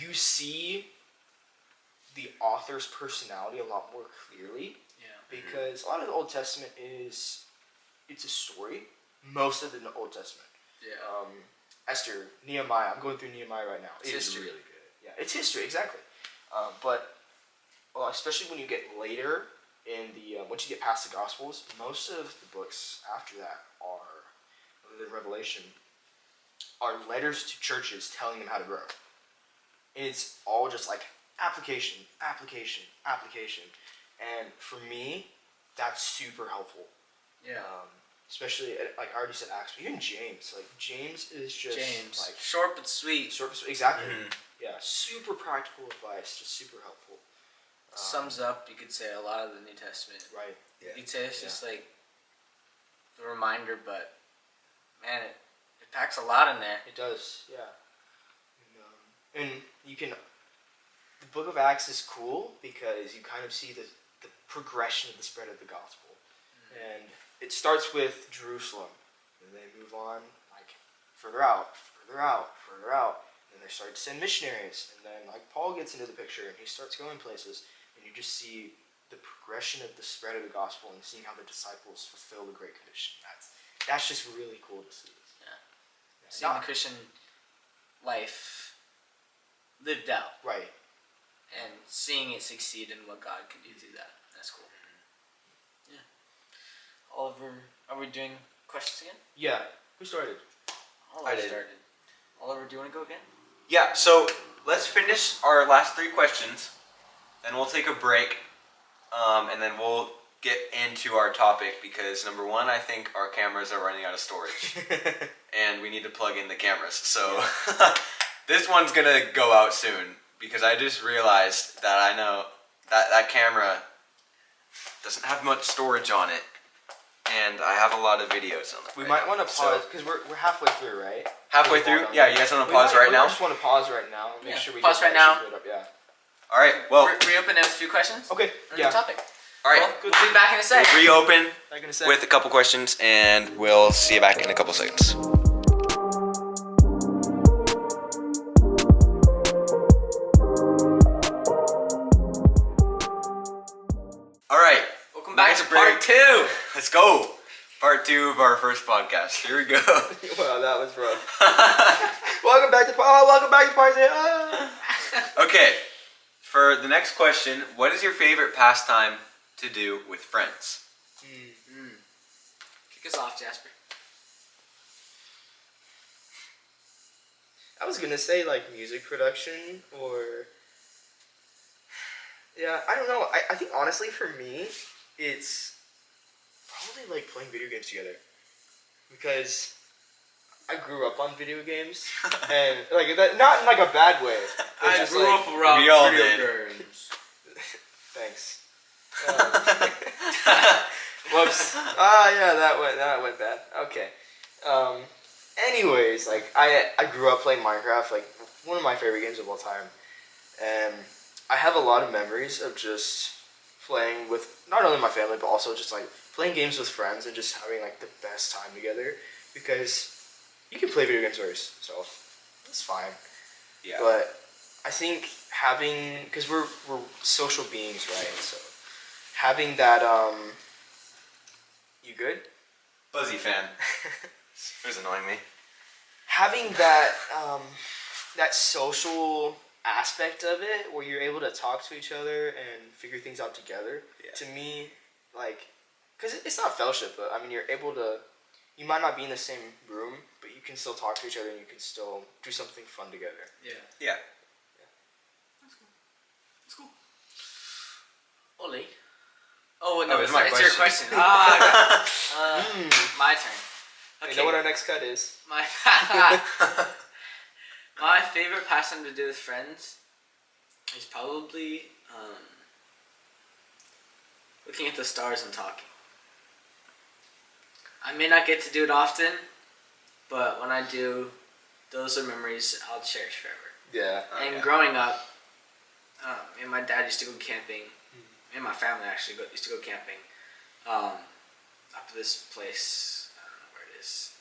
you see the author's personality a lot more clearly. Yeah. Because a lot of the Old Testament it's a story. Most of the Old Testament. Yeah. Esther, Nehemiah. I'm going through Nehemiah right now. It's history. Really good. Yeah, it's history, exactly. But especially when you get later in the once you get past the Gospels, most of the books after that are, other than Revelation, are letters to churches telling them how to grow. And it's all just like application, application, application. And for me, that's super helpful. Yeah. Especially, like I already said, Acts, but even James. Like, James is just like short but sweet. Exactly. Yeah, super practical advice, just super helpful. Sums up, you could say, a lot of the New Testament. Right. Yeah. You could say it's just like the reminder, but man, it packs a lot in there. It does. Yeah. And you can. The Book of Acts is cool because you kind of see the progression of the spread of the gospel, and it starts with Jerusalem, and they move on like further out, and they start to send missionaries, and then like Paul gets into the picture, and he starts going places, and you just see the progression of the spread of the gospel and seeing how the disciples fulfill the Great Commission. That's just really cool to see. Yeah. Seeing the Christian life lived out. Right. And seeing it succeed and what God can do through that. That's cool. Yeah. Oliver, are we doing questions again? Yeah. Who started? I did. started. Oliver, do you want to go again? Yeah, so let's finish our last 3 questions, then we'll take a break, and then we'll get into our topic because, number one, I think our cameras are running out of storage, and we need to plug in the cameras. So this one's going to go out soon because I just realized that I know that camera doesn't have much storage on it, and I have a lot of videos on it. We might want to pause because we're halfway through, right? Halfway through? Yeah, you guys want to pause right now? I just want to pause right now and make sure we pause get right now. split up. Yeah. All right, well, Reopen it with a few questions. Okay. On Yeah. the topic. all right. Well, we'll be back in a sec. We'll reopen Back in a sec. with a couple questions, and we'll see you back in a couple seconds. All right, Welcome back Nice to part break. 2. let's go. Part 2 of our first podcast. Here we go. Wow, that was rough. Welcome back to part 2. Okay, for the next question, what is your favorite pastime to do with friends? Kick us off, Jasper. I was gonna say like music production or I don't know. I think honestly for me, it's probably like playing video games together because I grew up on video games and like that, not in like a bad way. It's I just grew like, up around we all video did. games. Thanks. Whoops. Yeah, that went bad. Okay. Anyways, like I grew up playing Minecraft, like one of my favorite games of all time, and I have a lot of memories of just playing with not only my family but also just like playing games with friends and just having like the best time together because you can play video games by yourself. It's fine. Yeah. But I think having, because we're social beings, right? So having that you good? Buzzy fan. It was annoying me. Having that that social aspect of it where you're able to talk to each other and figure things out together. Yeah. To me, like, because it's not fellowship, but I mean you're able to. You might not be in the same room, but you can still talk to each other and you can still do something fun together. Yeah. Yeah. That's cool. Oli. Oh no, it's my it's your question. question. My turn. You Okay. know what our next cut is? My my favorite pastime to do with friends is probably looking at the stars and talking. I may not get to do it often, but when I do, those are memories I'll cherish forever. Yeah. And growing up, me and my dad used to go camping. Me and my family actually used to go camping up to this place. I don't know where it is.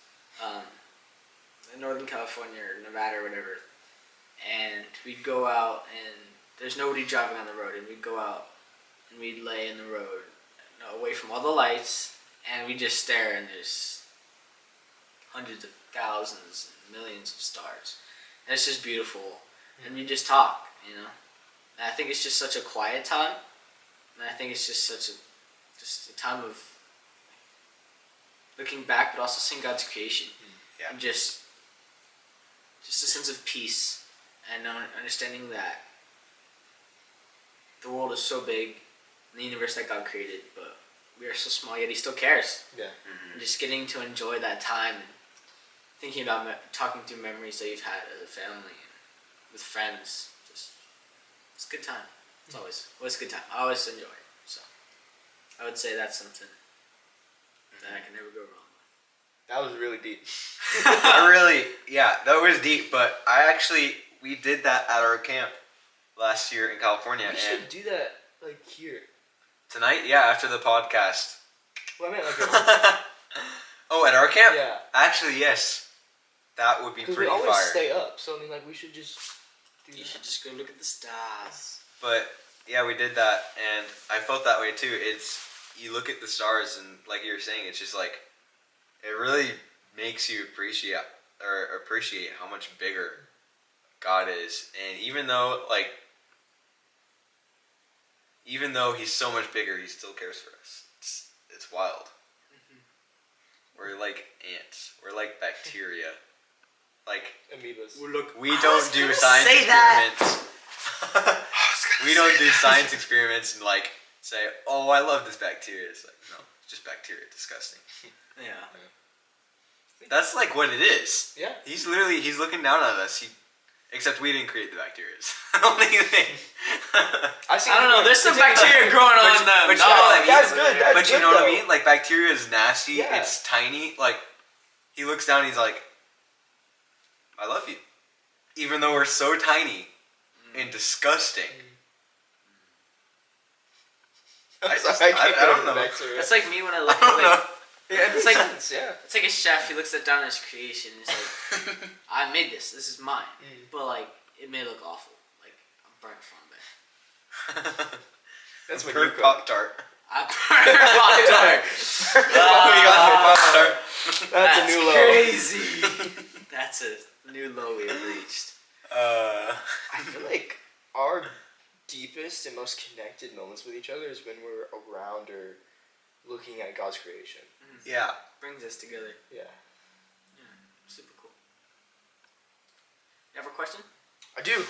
In Northern California or Nevada or whatever. And we'd go out and there's nobody driving on the road. And we'd go out and we'd lay in the road away from all the lights. And we just stare and there's hundreds of thousands and millions of stars. And it's just beautiful. And we just talk, you know. And I think it's just such a quiet time. And I think it's just such a time of looking back, but also seeing God's creation. Yeah. And just a sense of peace and understanding that the world is so big, and the universe that God created, but we are so small, yet He still cares. Yeah. And just getting to enjoy that time and thinking about talking through memories that you've had as a family and with friends. Just it's a good time. It's always a good time. I always enjoy it. So I would say that's something that I can never go wrong with. That was really deep. That was deep, but we did that at our camp last year in California. We should do that like here. Tonight, after the podcast. Well, I meant like. Oh, at our camp? Yeah. Actually, yes. That would be pretty we always fire. stay up, so I mean, like, we should just do You that. should just go look at the stars. But yeah, we did that, and I felt that way too. You look at the stars, and like you were saying, it's just like it really makes you appreciate how much bigger God is, and even though He's so much bigger, He still cares for us. It's wild. We're like ants. We're like bacteria. Like Amoebas. we don't do science experiments. We don't do science experiments and like say, "Oh, I love this bacteria." It's like, no, it's just bacteria. Disgusting. Yeah. That's like what it is. Yeah. He's looking down at us. Except we didn't create the bacteria. The only thing. I don't know. There's some bacteria growing on them. But you know what I mean? That's good. But you know what I mean? Like bacteria is nasty. Yeah. It's tiny. Like he looks down. He's like, "I love you," even though we're so tiny and disgusting. I don't know. That's like me when I look I don't at know. Yeah, It's like- yeah. it's like a chef. He looks at down his creation. And he's like, I made this. This is mine. But like, it may look awful. Like I'm burnt from it. That's what you Burnt cook. Pop-Tart. I burned Pop-Tart. We got the Pop-Tart. That's a new low. crazy. That's a new low we have reached. I feel like our deepest and most connected moments with each other is when we're around or looking at God's creation. Yeah. Brings us together. Yeah. Super cool. You have a question? I do.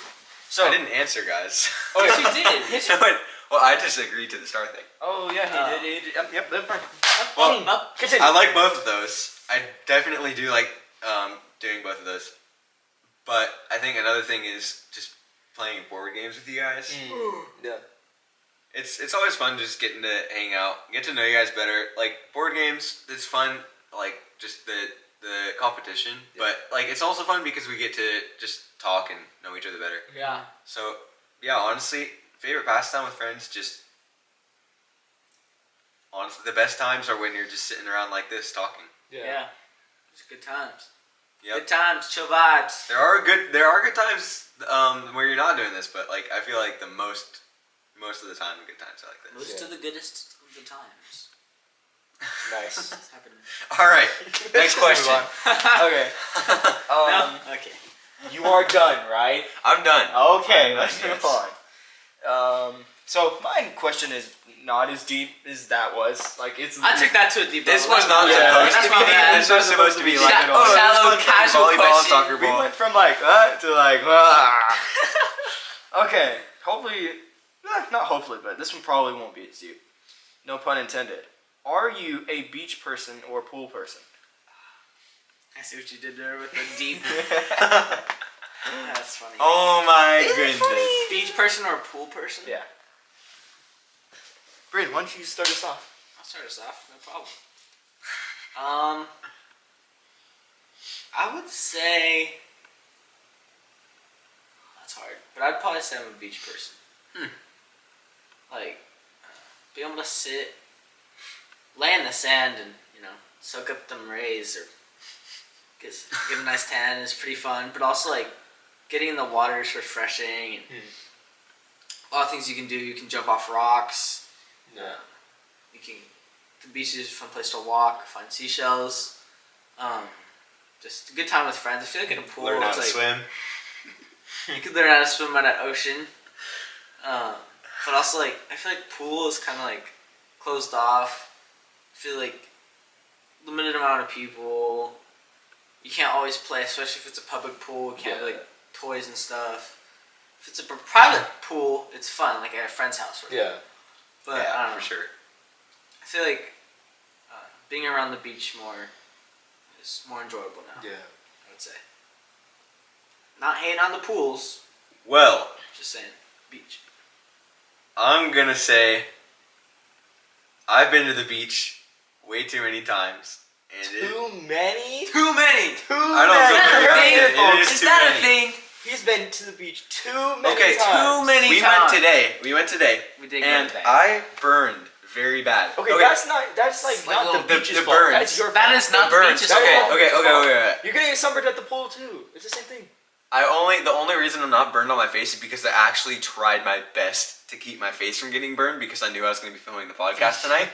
So I didn't answer, guys. Oh, Yes, you did. Yes, you did. Well, I just agreed to the star thing. Oh, yeah, he did. Yep, that's fine. Well, Continue. I like both of those. I definitely do like doing both of those. But I think another thing is just playing board games with you guys. Yeah. It's always fun just getting to hang out, get to know you guys better. Like board games, it's fun. Like just the competition, but like it's also fun because we get to just talk and know each other better. Yeah. So yeah, honestly, favorite pastime with friends, just honestly, the best times are when you're just sitting around like this talking. Yeah. It's good times. Yep. Good times, chill vibes. There are good times where you're not doing this, but like I feel like most of the time, good times are like this. Most of the goodest of the times. Nice. It's happening. All right, next question. Okay. No? Okay. You are done, right? I'm done. Okay, I'm let's done, move yes. on. So my question is not as deep as that was. Like it's. I took that to a deep level. This was not Yeah. supposed to That's my be. bad. This was supposed to be like Shallow, shallow, it's fun casual volleyball, question. soccer We ball. went from like that to like. Okay. Hopefully, not hopefully, but this one probably won't be as deep. No pun intended. Are you a beach person or a pool person? I see what you did there with the deep. That's funny. Oh my goodness. Beach person or pool person? Yeah. Braedon, why don't you start us off? I'll start us off, no problem. I would say that's hard, but I'd probably say I'm a beach person. Like, be able to sit, lay in the sand, and soak up them rays, or get a nice tan is pretty fun. But also like getting in the water is refreshing, and a lot of things you can do. You can jump off rocks. Yeah. The beach is a fun place to walk, find seashells. Just a good time with friends. I feel like in a pool, Learn how it's to like swim. you could learn how to swim by that ocean. But also like I feel like pool is kind of like closed off. I feel like limited amount of people. You can't always play, especially if it's a public pool. You can't have like toys and stuff. If it's a private pool, it's fun, like at a friend's house. Right? Yeah. But I Yeah, don't know. for sure. I feel like being around the beach more is more enjoyable now. Yeah. I would say. Not hating on the pools. Well, Just saying, beach. I'm gonna say I've been to the beach way too many times, and Too many? Too many. I don't Is feel that a good. thing? It is Is too that a many. thing? He's been to the beach too many Okay, times. too many We times. went today, We did go and today. I burned very bad. Okay, that's like Like not little- the beach's the fault. burns. That's your That fault. is not the burns. beach's Okay, fault. okay. You're gonna get sunburned at the pool too. It's the same thing. The only reason I'm not burned on my face is because I actually tried my best to keep my face from getting burned because I knew I was going to be filming the podcast tonight.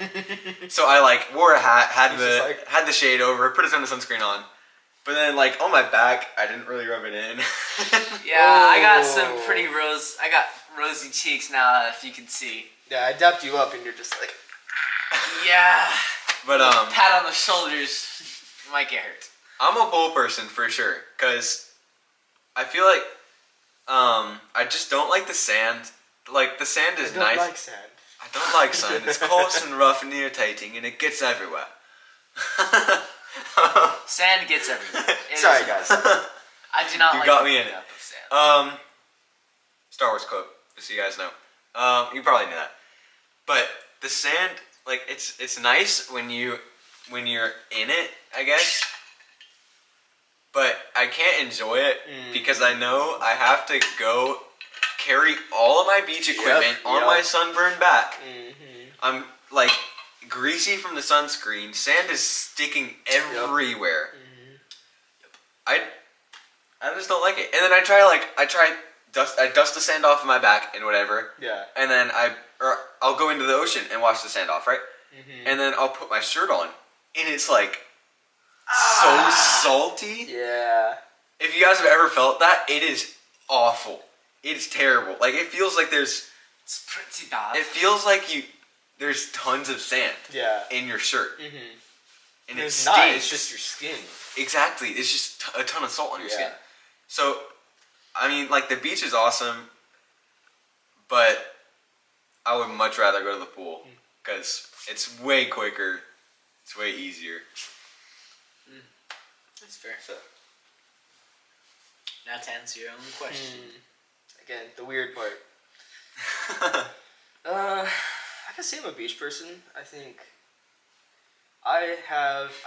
So I wore a hat, had the shade over, put a ton of sunscreen on, but then on my back I didn't really rub it in. Yeah, I got Oh. some pretty I got rosy cheeks now, if you can see. Yeah, I dapped you up and you're just like. Yeah. But Pat on the shoulders might get hurt. I'm a pool person for sure because I feel like I just don't like the sand. Like the sand is I don't nice. like sand. I don't like sand. It's coarse and rough and irritating, and it gets everywhere. Sand gets everywhere. It Sorry, is- guys. I do not You like got the me in it. cleanup of sand. Star Wars quote, just so you guys know. You probably knew that. But the sand, it's nice when you're in it, I guess. But I can't enjoy it because I know I have to go carry all of my beach equipment on my sunburned back. I'm greasy from the sunscreen. Sand is sticking everywhere. I just don't like it. And then I dust the sand off of my back and whatever. Yeah. And then I'll go into the ocean and wash the sand off, right? And then I'll put my shirt on, and it's so salty. Yeah. If you guys have ever felt that, it is awful. It is terrible. It feels like It's pretty bad. it feels like there's tons of sand Yeah. in your shirt, Mm-hmm. and it It's stings. not. It's just your skin. Exactly. It's just a ton of salt on your Yeah. skin. So, I mean, the beach is awesome, but I would much rather go to the pool because it's way quicker. It's way easier. That's fair. Now to answer your own question. Again, the weird part. I can say I'm a beach person. I think I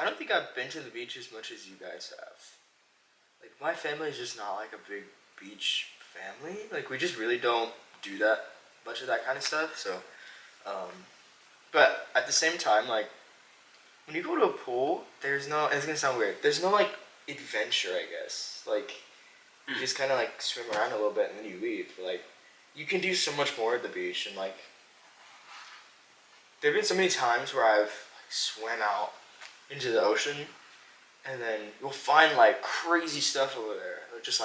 don't think I've been to the beach as much as you guys have. My family is just not a big beach family. We just really don't do that much of that kind of stuff. So, but at the same time, when you go to a pool, there's no. It's gonna sound weird. There's no adventure, I guess. You just kind of swim around a little bit and then you leave. But, you can do so much more at the beach, and there've been so many times where I've swam out into the ocean, and then you'll find crazy stuff over there, just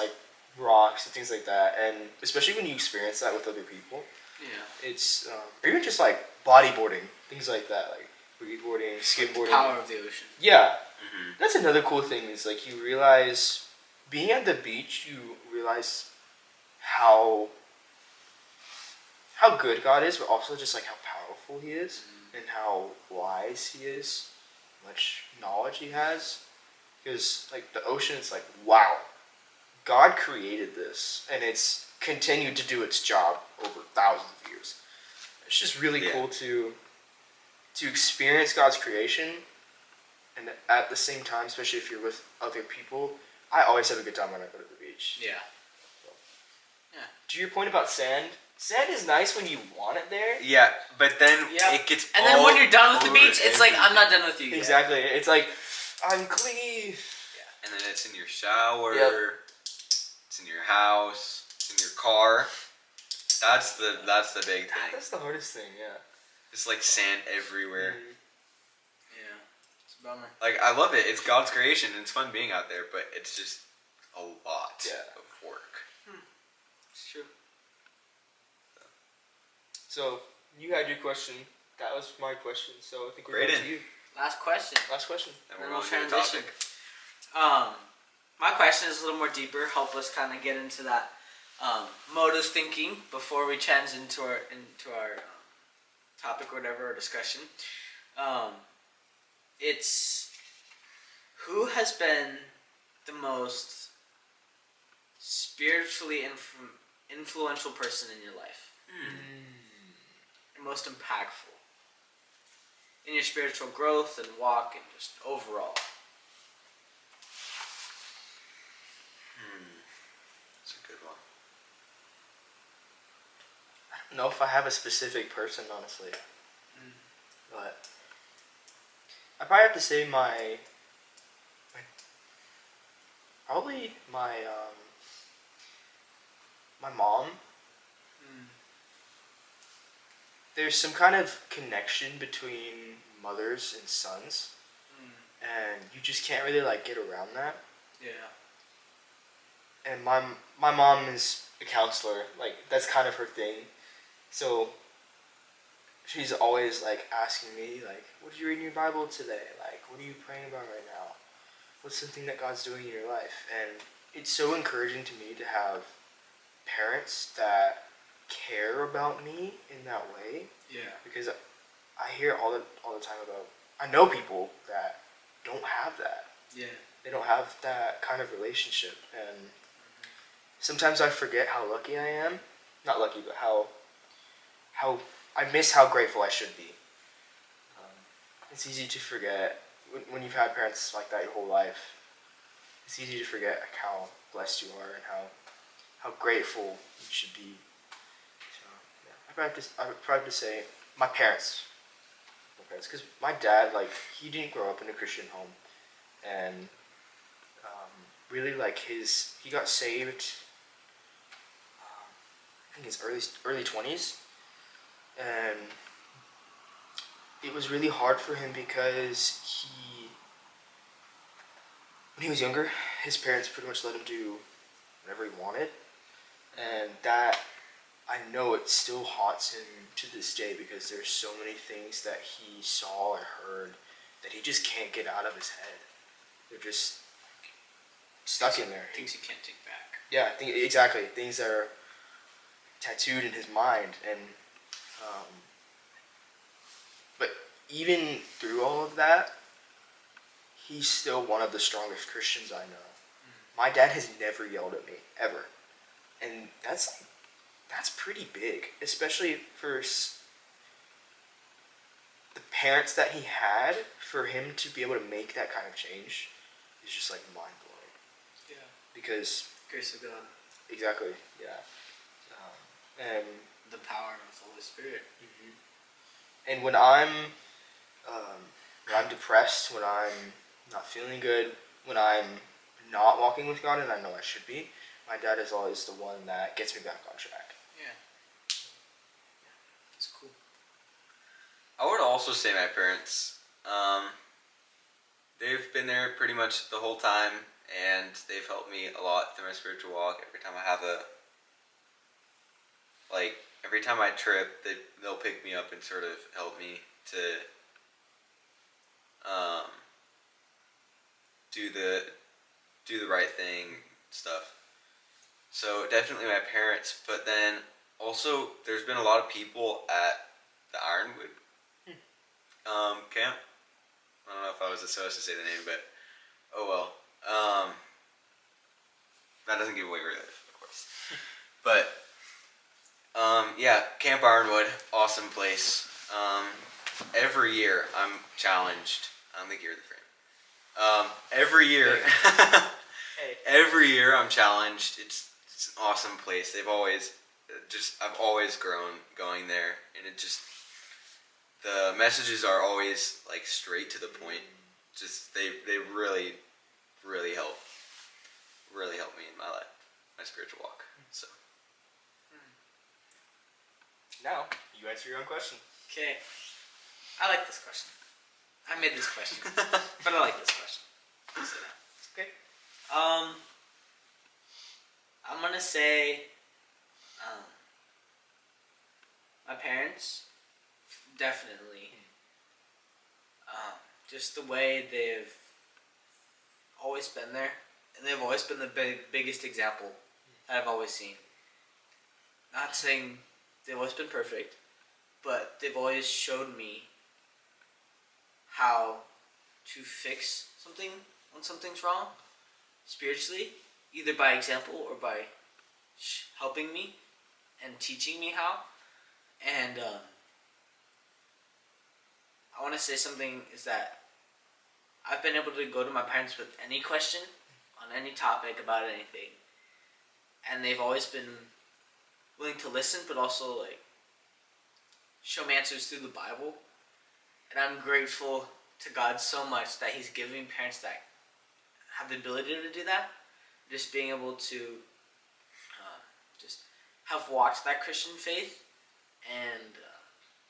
rocks and things like that. And especially when you experience that with other people, it's or even just bodyboarding, things like that, wakeboarding, skateboarding. Power of the ocean. Yeah, that's another cool thing is you realize being at the beach, you realize how how good God is, but also just like how powerful He is and how wise He is, much knowledge He has. Because like the ocean is like, wow, God created this, and it's continued to do its job over thousands of years. It's just really cool to experience God's creation, and at the same time, especially if you're with other people, I always have a good time when I go to the beach. Yeah. To your point about sand is nice when you want it there. Yeah, but then Yeah. it gets And then when you're done with the over beach, it's like, everything. I'm not done with you yet. Exactly. It's like, I'm clean. And then it's in your shower. Yep. It's in your house. It's in your car. That's the big thing. That's the hardest thing, yeah. It's like sand everywhere. Yeah. It's a bummer. Like, I love it. It's God's creation, and it's fun being out there, but it's just a lot of work. It's true. So, you had your question. That was my question. So, I think we're Braedon. going to you. Last question. Last question. And Then we're we'll on to the transition. topic. My question is a little more deeper. Help us kind of get into that mode of thinking before we transition into our topic or whatever, or discussion. It's who has been the most spiritually influential person in your life? And most impactful in your spiritual growth and walk and just overall. That's a good one. I don't know if I have a specific person, honestly. But I probably have to say probably my mom. There's some kind of connection between mothers and sons, and you just can't really like get around that. Yeah. And my mom is a counselor, like that's kind of her thing. So she's always like asking me like, what did you read in your Bible today? Like, what are you praying about right now? What's something that God's doing in your life? And it's so encouraging to me to have parents that care about me in that way, Yeah. because I hear all the time about, I know people that don't have that. Yeah. They don't have that kind of relationship, and sometimes I forget how lucky I am. Not lucky, but how I miss how grateful I should be. It's easy to forget when you've had parents like that your whole life. It's easy to forget like, how blessed you are and how grateful you should be. So yeah, I would probably have to say my parents, because my dad, like, he didn't grow up in a Christian home, and really like he got saved. I think his early 20s, and it was really hard for him because when he was younger, his parents pretty much let him do whatever he wanted, and that, I know it still haunts him to this day, because there's so many things that he saw or heard that he just can't get out of his head. They're just stuck in there. Things you can't take back. Yeah, exactly. Things that are tattooed in his mind, and but even through all of that, he's still one of the strongest Christians I know. My dad has never yelled at me ever, and that's pretty big, especially for the parents that he had. For him to be able to make that kind of change is just like mind blowing. Yeah. Because Grace of God. exactly, yeah. And The power of the Holy Spirit. and when I'm depressed, when I'm not feeling good, when I'm not walking with God, and I know I should be, my dad is always the one that gets me back on track. Yeah. It's cool. I would also say my parents. They've been there pretty much the whole time, and they've helped me a lot through my spiritual walk. Every time I have every time I trip, they'll pick me up and sort of help me to do the right thing stuff. So definitely my parents, but then also, there's been a lot of people at the Ironwood camp. I don't know if I was supposed to say the name, but oh well. That doesn't give away where I live, of course. But yeah, Camp Ironwood, awesome place. Every year I'm challenged. I don't think you're the frame. Every year, Hey. every year I'm challenged. It's an awesome place. I've always grown going there, and the messages are always like straight to the point. Just they really help me in my life, my spiritual walk. So Now, you answer your own question. Okay. I like this question. I made this question, but I like this question. I'll say that. Okay. I'm gonna say, my parents, definitely. Just the way they've always been there, and they've always been the biggest example that I've always seen. Not saying they've always been perfect, but they've always showed me how to fix something when something's wrong spiritually, either by example or by helping me and teaching me how. And I want to say something is that I've been able to go to my parents with any question on any topic about anything, and they've always been willing to listen, but also like show me answers through the Bible. And I'm grateful to God so much that He's given me parents that have the ability to do that. Just being able to just have watched that Christian faith and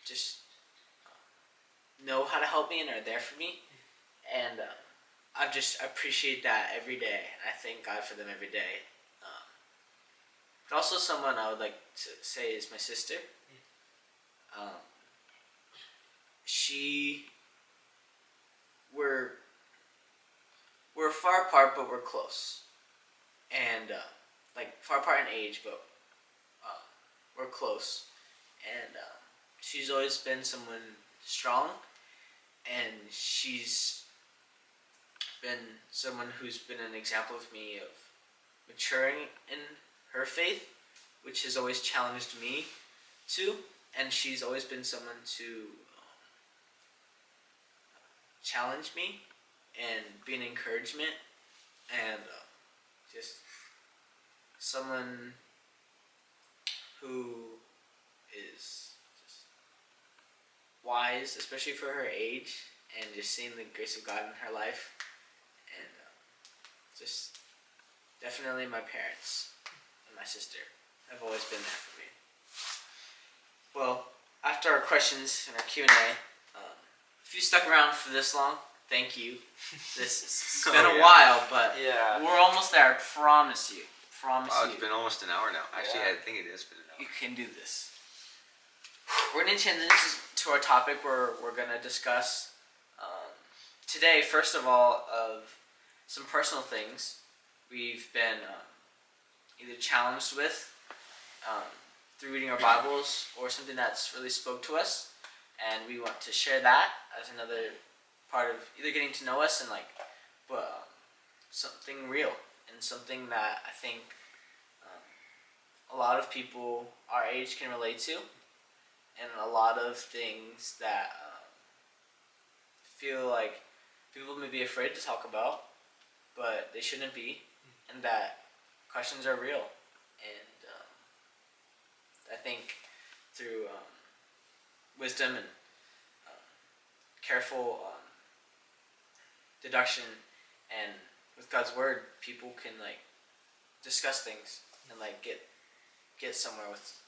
just know how to help me and are there for me. And I appreciate that every day. And I thank God for them every day. But also someone I would like to say is my sister. We're far apart, but we're close. And like far apart in age, but we're close. And she's always been someone strong, and she's been someone who's been an example of me of maturing in her faith, which has always challenged me too. And she's always been someone to challenge me and be an encouragement, and just someone who is just wise, especially for her age, and just seeing the grace of God in her life. And just definitely my parents and my sister have always been there for me. Well, after our questions and our Q&A, if you stuck around for this long, thank you. It's been a while, but we're almost there. I promise you. Wow, it's been almost an hour now. Actually, I think it has been an hour. You can do this. We're going to transition to our topic where we're going to discuss today, first of all, of some personal things we've been either challenged with through reading our Bibles, or something that's really spoke to us, and we want to share that as another part of either getting to know us and something real, and something that I think a lot of people our age can relate to, and a lot of things that feel like people may be afraid to talk about, but they shouldn't be, and that questions are real. And I think through wisdom and careful deduction and with God's word, people can discuss things and get somewhere with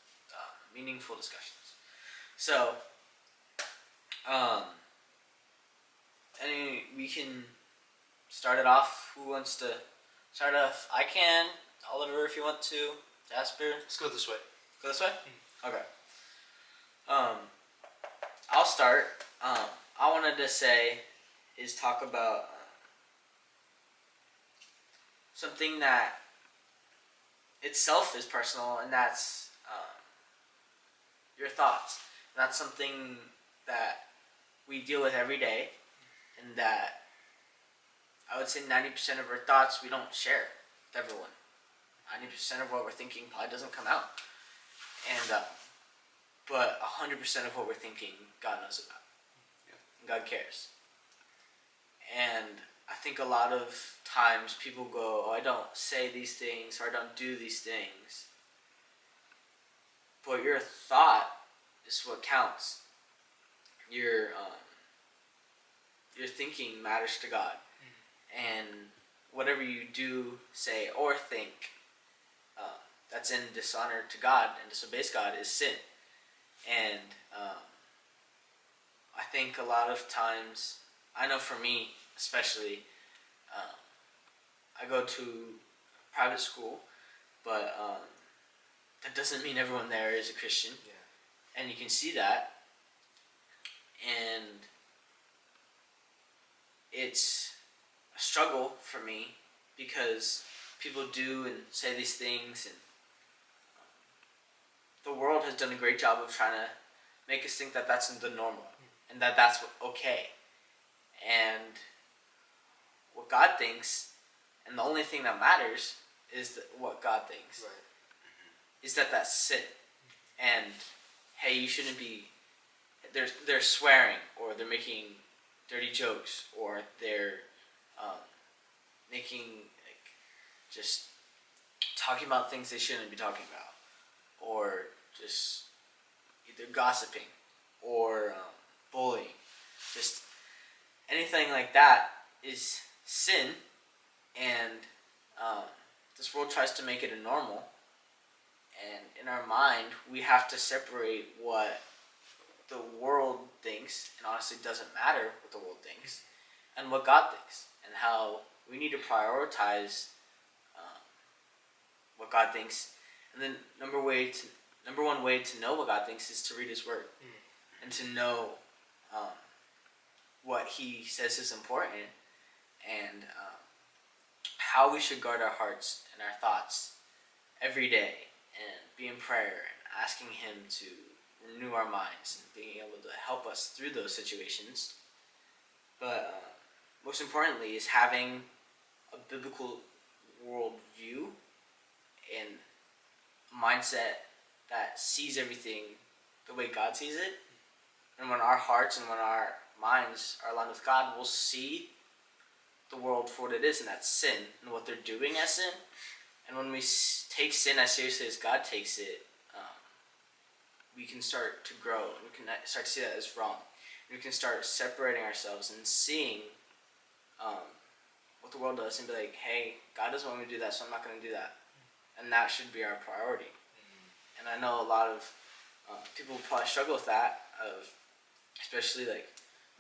meaningful discussions. So we can start it off. Who wants to start off? I can. Oliver, if you want to. Jasper. Let's go this way. Go this way? Okay. I'll start. I wanted to say is talk about something that itself is personal, and that's your thoughts. And that's something that we deal with every day, and that I would say 90% of our thoughts we don't share with everyone. 90% of what we're thinking probably doesn't come out. And but 100% of what we're thinking, God knows about. Yeah. And God cares. And I think a lot of times people go, oh, I don't say these things, or I don't do these things. But your thought is what counts. Your thinking matters to God. And whatever you do, say, or think that's in dishonor to God and disobeys God is sin. And I think a lot of times, I know for me especially, I go to private school, but that doesn't mean everyone there is a Christian. Yeah. And you can see that. And it's a struggle for me because people do and say these things, and the world has done a great job of trying to make us think that that's the normal and that that's okay. And what God thinks, and the only thing that matters is what God thinks, Right. is that that's sin. And hey, you shouldn't be. They're swearing, or they're making dirty jokes, or they're making just talking about things they shouldn't be talking about, or just either gossiping or bullying. Just anything like that is sin, and this world tries to make it a normal. And in our mind, we have to separate what the world thinks, and honestly doesn't matter what the world thinks, and what God thinks, and how we need to prioritize what God thinks. And then number one way to know what God thinks is to read His Word, and to know what He says is important, and how we should guard our hearts and our thoughts every day, and be in prayer and asking Him to renew our minds and being able to help us through those situations. But most importantly is having a biblical worldview and a mindset that sees everything the way God sees it. And when our hearts and when our minds are aligned with God, we'll see the world for what it is, and that's sin, and what they're doing as sin. And when we take sin as seriously as God takes it, we can start to grow, and we can start to see that as wrong. And we can start separating ourselves and seeing what the world does, and be like, hey, God doesn't want me to do that, so I'm not going to do that. And that should be our priority. And I know a lot of people probably struggle with that, of especially like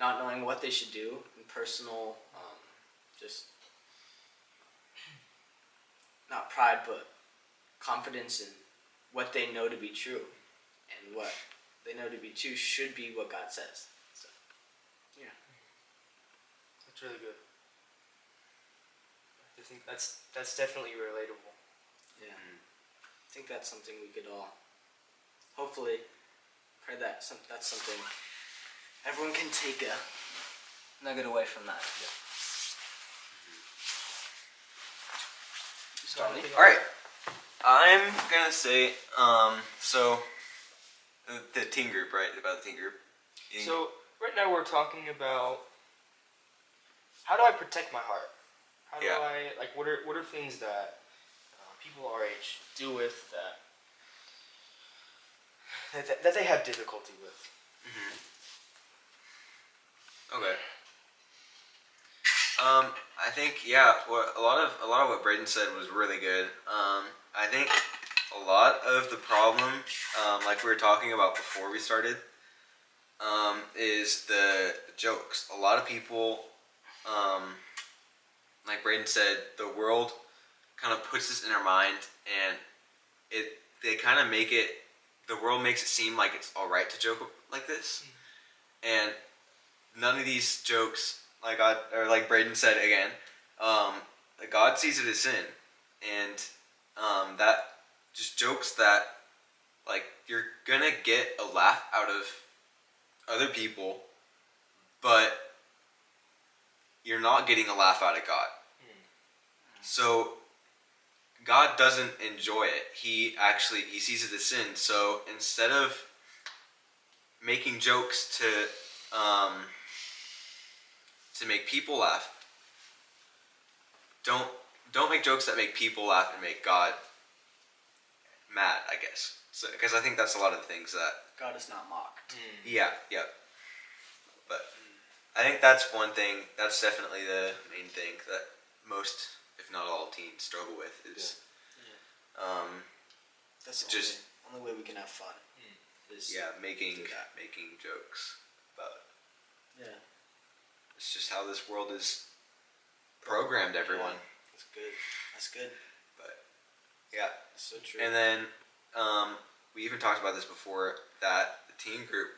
not knowing what they should do in personal, just not pride, but confidence in what they know to be true, and what they know to be true should be what God says. So, yeah, That's really good. I think that's definitely relatable. yeah. I think that's something we could all hopefully pray that that's something everyone can take a nugget away from that. Yeah. Starting. All right, I'm gonna say so the teen group, right? About the teen group. So right now we're talking about how do I protect my heart? How do Yeah. I what are things that people our age deal with that they have difficulty with? Okay. I think what a lot of what Braedon said was really good. I think a lot of the problem, like we were talking about before we started, is the jokes. A lot of people, like Braedon said, the world kind of puts this in our mind, and they kind of make it. The world makes it seem like it's all right to joke like this, and none of these jokes, like Braedon said again, God sees it as sin, and that just jokes that like you're gonna get a laugh out of other people, but you're not getting a laugh out of God. So God doesn't enjoy it. He sees it as sin. So instead of making jokes to make people laugh, don't make jokes that make people laugh and make God mad, I guess. So because I think that's a lot of the things that God is not mocked. yeah. But I think that's one thing. That's definitely the main thing that most, if not all, teens struggle with is That's the just only way we can have fun. Is making do that. making jokes about Yeah. it's just how this world is programmed everyone. That's good. That's good. But yeah. That's so true. And then we even talked about this before, that the teen group,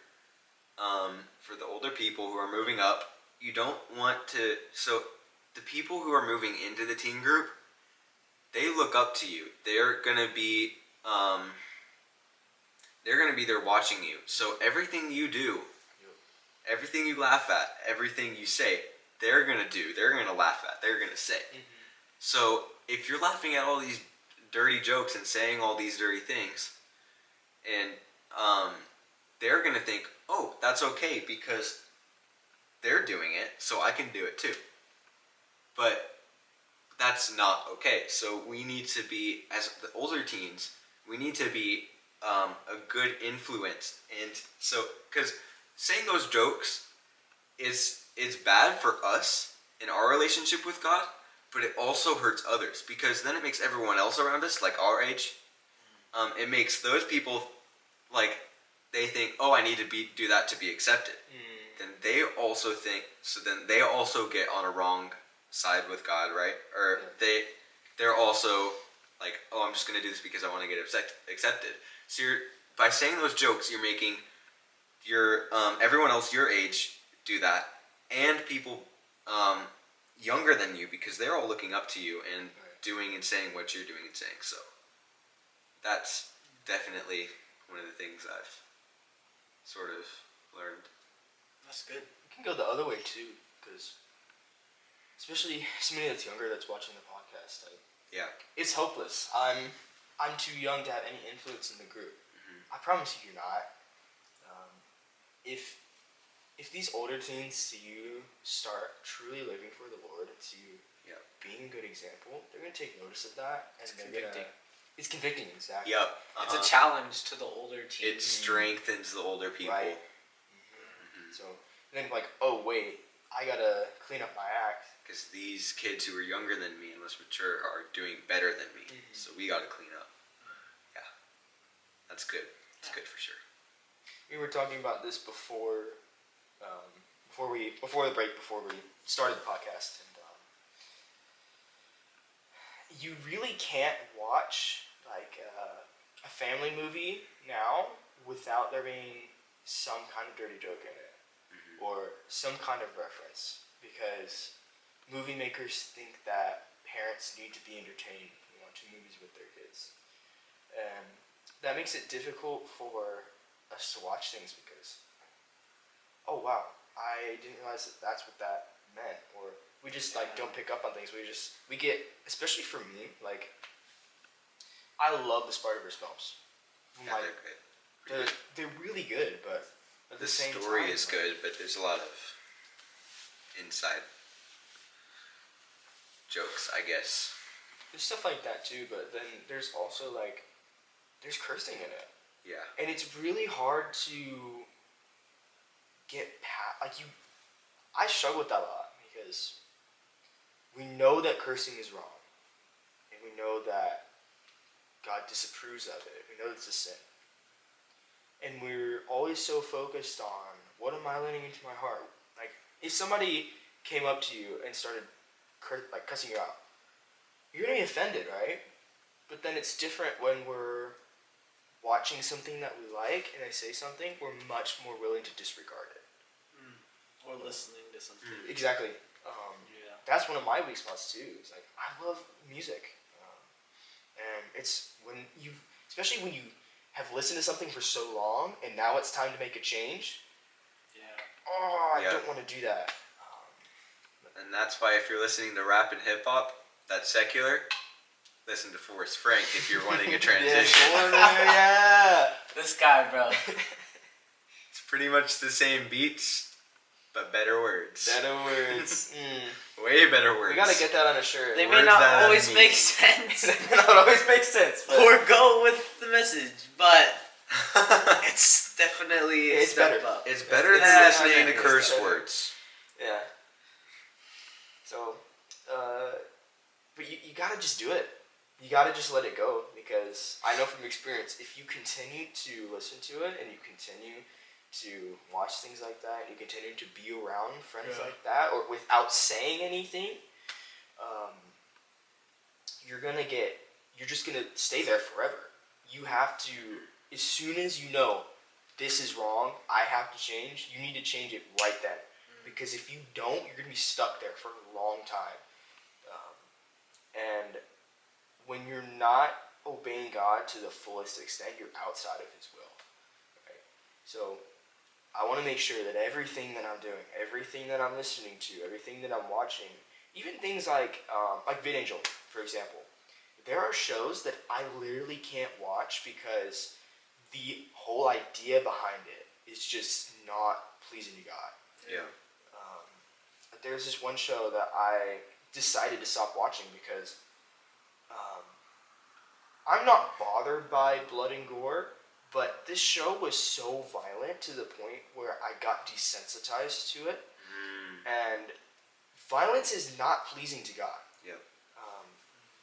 for the older people who are moving up, you don't want to. So the people who are moving into the teen group, they look up to you. They're gonna be there watching you. So everything you do, everything you laugh at, everything you say, they're gonna do. They're gonna laugh at. They're gonna say. So if you're laughing at all these dirty jokes and saying all these dirty things, and they're gonna think, oh, that's okay because they're doing it, so I can do it too. But that's not okay. So we need to be, as the older teens, we need to be a good influence. And so, because saying those jokes is bad for us in our relationship with God, but it also hurts others, because then it makes everyone else around us, like our age, it makes those people, like, they think, oh, I need to do that to be accepted. Then they also think, so then they also get on a wrong side with God, right? Or they're also like, oh, I'm just going to do this because I want to get accepted. So by saying those jokes, you're making everyone else your age do that, and people younger than you, because they're all looking up to you and doing and saying what you're doing and saying. So that's definitely one of the things I've sort of learned. That's good. It can go the other way too, because especially somebody that's younger that's watching the podcast, like, it's hopeless. I'm too young to have any influence in the group. I promise you, you're not. If these older teens see you start truly living for the Lord, and see you being a good example, they're gonna take notice of that, and it's convicting, exactly. Yep. It's a challenge to the older teens. It strengthens the older people. Right. So then, like, oh wait, I gotta clean up my act. Because these kids who are younger than me and less mature are doing better than me. So we gotta clean up. Yeah. That's good. That's good for sure. We were talking about this before the break, before we started the podcast, and you really can't watch like a family movie now without there being some kind of dirty joke in it, or some kind of reference, because movie makers think that parents need to be entertained when watching movies with their kids, and that makes it difficult for us to watch things, because, oh wow, I didn't realize that that's what that meant, or we just like don't pick up on things. We get, especially for me, like, I love the Spider-Verse films. Yeah, Like, they're good. they're really good, but at The the same story time, is good, but there's a lot of inside jokes, I guess. there's stuff like that too, but then there's also like, there's cursing in it. Yeah. And it's really hard to get past, like, I struggle with that a lot, because we know that cursing is wrong, and we know that God disapproves of it. We know it's a sin. And we're always so focused on, what am I letting into my heart? Like, if somebody came up to you and started cussing you out, you're going to be offended, right? But then it's different when we're watching something that we like and they say something, we're much more willing to disregard it. Or listening to something. Exactly. That's one of my weak spots too. It's like, I love music, and it's especially when you have listened to something for so long, and now it's time to make a change. Yeah. Oh, I Yeah. don't want to do that. And that's why if you're listening to rap and hip hop, that's secular, listen to Forrest Frank if you're wanting a transition. Yeah. This guy, bro. It's pretty much the same beats, but better words. Better words. Way better words. We gotta get that on a shirt. They Words may not that always mean. make sense It may not always make sense, but or go with the message, but it's definitely a It's step better. up. It's better It's than definitely listening to better. curse It's better. words. yeah. So, but you gotta just do it. You gotta just let it go, because I know from experience, if you continue to listen to it and you continue to watch things like that, you continue to be around friends like that, or without saying anything, you're just gonna stay there forever. You have to, as soon as you know this is wrong, I have to change, you need to change it right then. Because if you don't, you're gonna be stuck there for a long time. And when you're not obeying God to the fullest extent, you're outside of His will. Right? So I want to make sure that everything that I'm doing, everything that I'm listening to, everything that I'm watching, even things like VidAngel, for example, there are shows that I literally can't watch because the whole idea behind it is just not pleasing to God. Yeah. There's this one show that I decided to stop watching because I'm not bothered by blood and gore, but this show was so violent to the point where I got desensitized to it, and violence is not pleasing to God. Yep.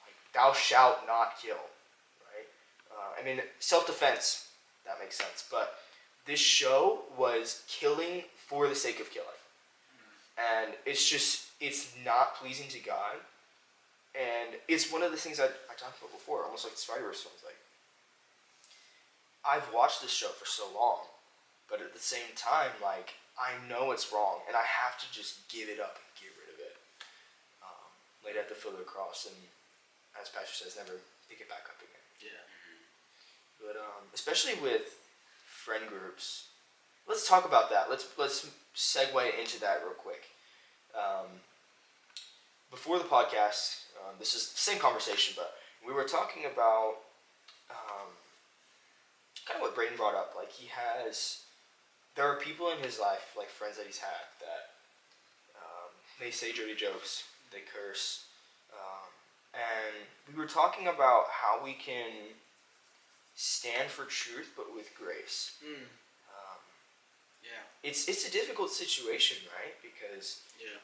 Like, thou shalt not kill, right? I mean, self-defense, that makes sense, but this show was killing for the sake of killing. And it's not pleasing to God. And it's one of the things I talked about before, almost like the Spider-Verse films. Like, I've watched this show for so long, but at the same time, like, I know it's wrong, and I have to just give it up and get rid of it. Lay it at the foot of the cross, and as Pastor says, never pick it back up again. Yeah. But especially with friend groups, let's talk about that. Let's segue into that real quick. Before the podcast, this is the same conversation, but we were talking about kind of what Braedon brought up. Like, there are people in his life, like friends that he's had, that they say dirty jokes, they curse, and we were talking about how we can stand for truth, but with grace. Yeah. It's a difficult situation, right? Because Yeah.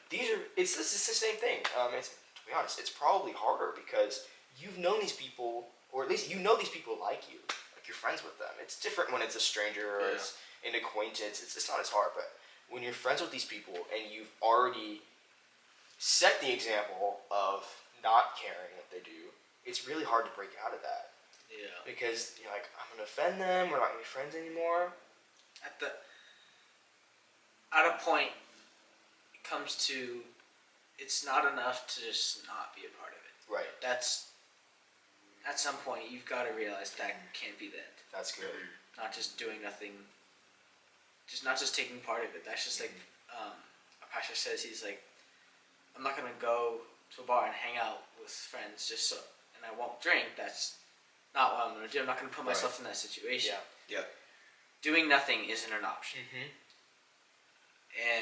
it's the same thing. To be honest, it's probably harder because you've known these people, or at least you know these people like you, like you're friends with them. It's different when it's a stranger or it's an acquaintance. It's not as hard, but when you're friends with these people and you've already set the example of not caring what they do, it's really hard to break out of that. Yeah. Because you're like, I'm gonna offend them. We're not gonna be friends anymore. At a point, it comes to, it's not enough to just not be a part of it. Right. That's, at some point, you've got to realize that can't be the end. That's good. Not just doing nothing, not just taking part of it. That's just like, a pastor says, he's like, I'm not going to go to a bar and hang out with friends and I won't drink. That's not what I'm going to do. I'm not going to put myself in that situation. Yeah. Doing nothing isn't an option.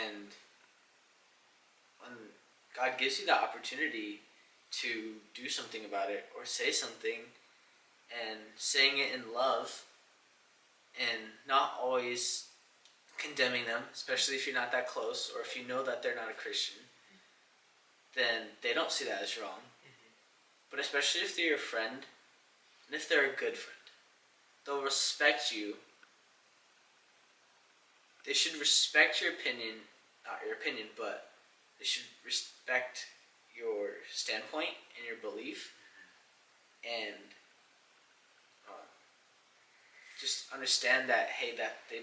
And when God gives you the opportunity to do something about it or say something, and saying it in love and not always condemning them, especially if you're not that close or if you know that they're not a Christian, then they don't see that as wrong. But especially if they're your friend, and if they're a good friend, they'll respect you. They should respect your opinion, not your opinion, but they should respect your standpoint and your belief, and just understand that, hey, that they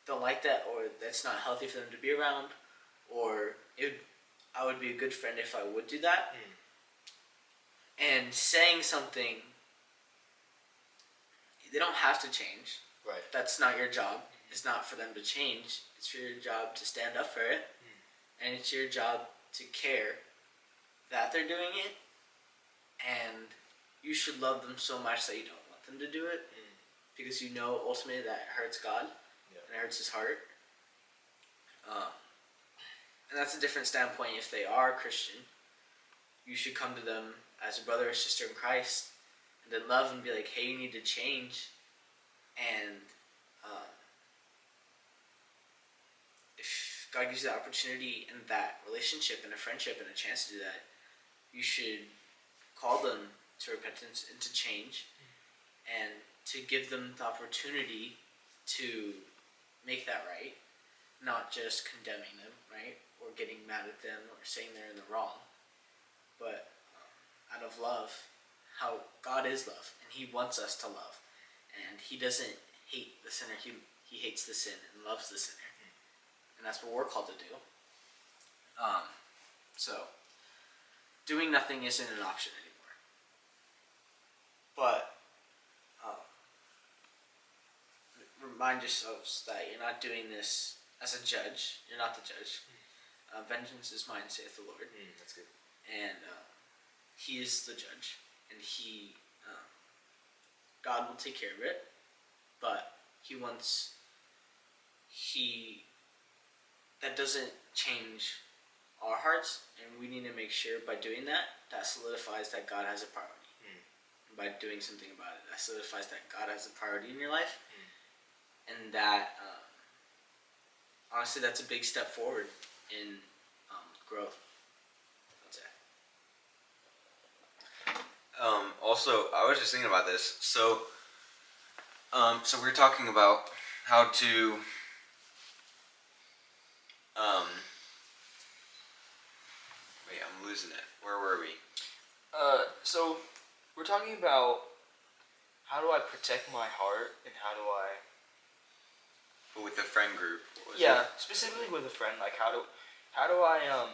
don't like that, or that's not healthy for them to be around, or I would be a good friend if I would do that. And saying something they don't have to change. Right. That's not your job. It's not for them to change. It's for your job to stand up for it. And it's your job to care that they're doing it. And you should love them so much that you don't want them to do it. Because you know ultimately that it hurts God. And it hurts his heart. And that's a different standpoint. If they are Christian, you should come to them as a brother or sister in Christ and then love and be like, hey, you need to change. And if God gives you the opportunity and that relationship and a friendship and a chance to do that, you should call them to repentance and to change and to give them the opportunity to make that right, not just condemning them, right, or getting mad at them or saying they're in the wrong, but out of love, how God is love, and he wants us to love, and he doesn't hate the sinner, he hates the sin and loves the sinner, and that's what we're called to do. So doing nothing isn't an option anymore, but remind yourselves that you're not doing this as a judge. You're not the judge. Vengeance is mine, saith the Lord. That's good. And he is the judge, and God will take care of it. But that doesn't change our hearts, and we need to make sure by doing that solidifies that God has a priority. And by doing something about it, that solidifies that God has a priority in your life, and that honestly, that's a big step forward in growth. Also, I was just thinking about this. So we're talking about how to wait, I'm losing it. Where were we? So we're talking about how do I protect my heart and how do I With the friend group. What was Yeah, it? specifically with a friend. Like how do I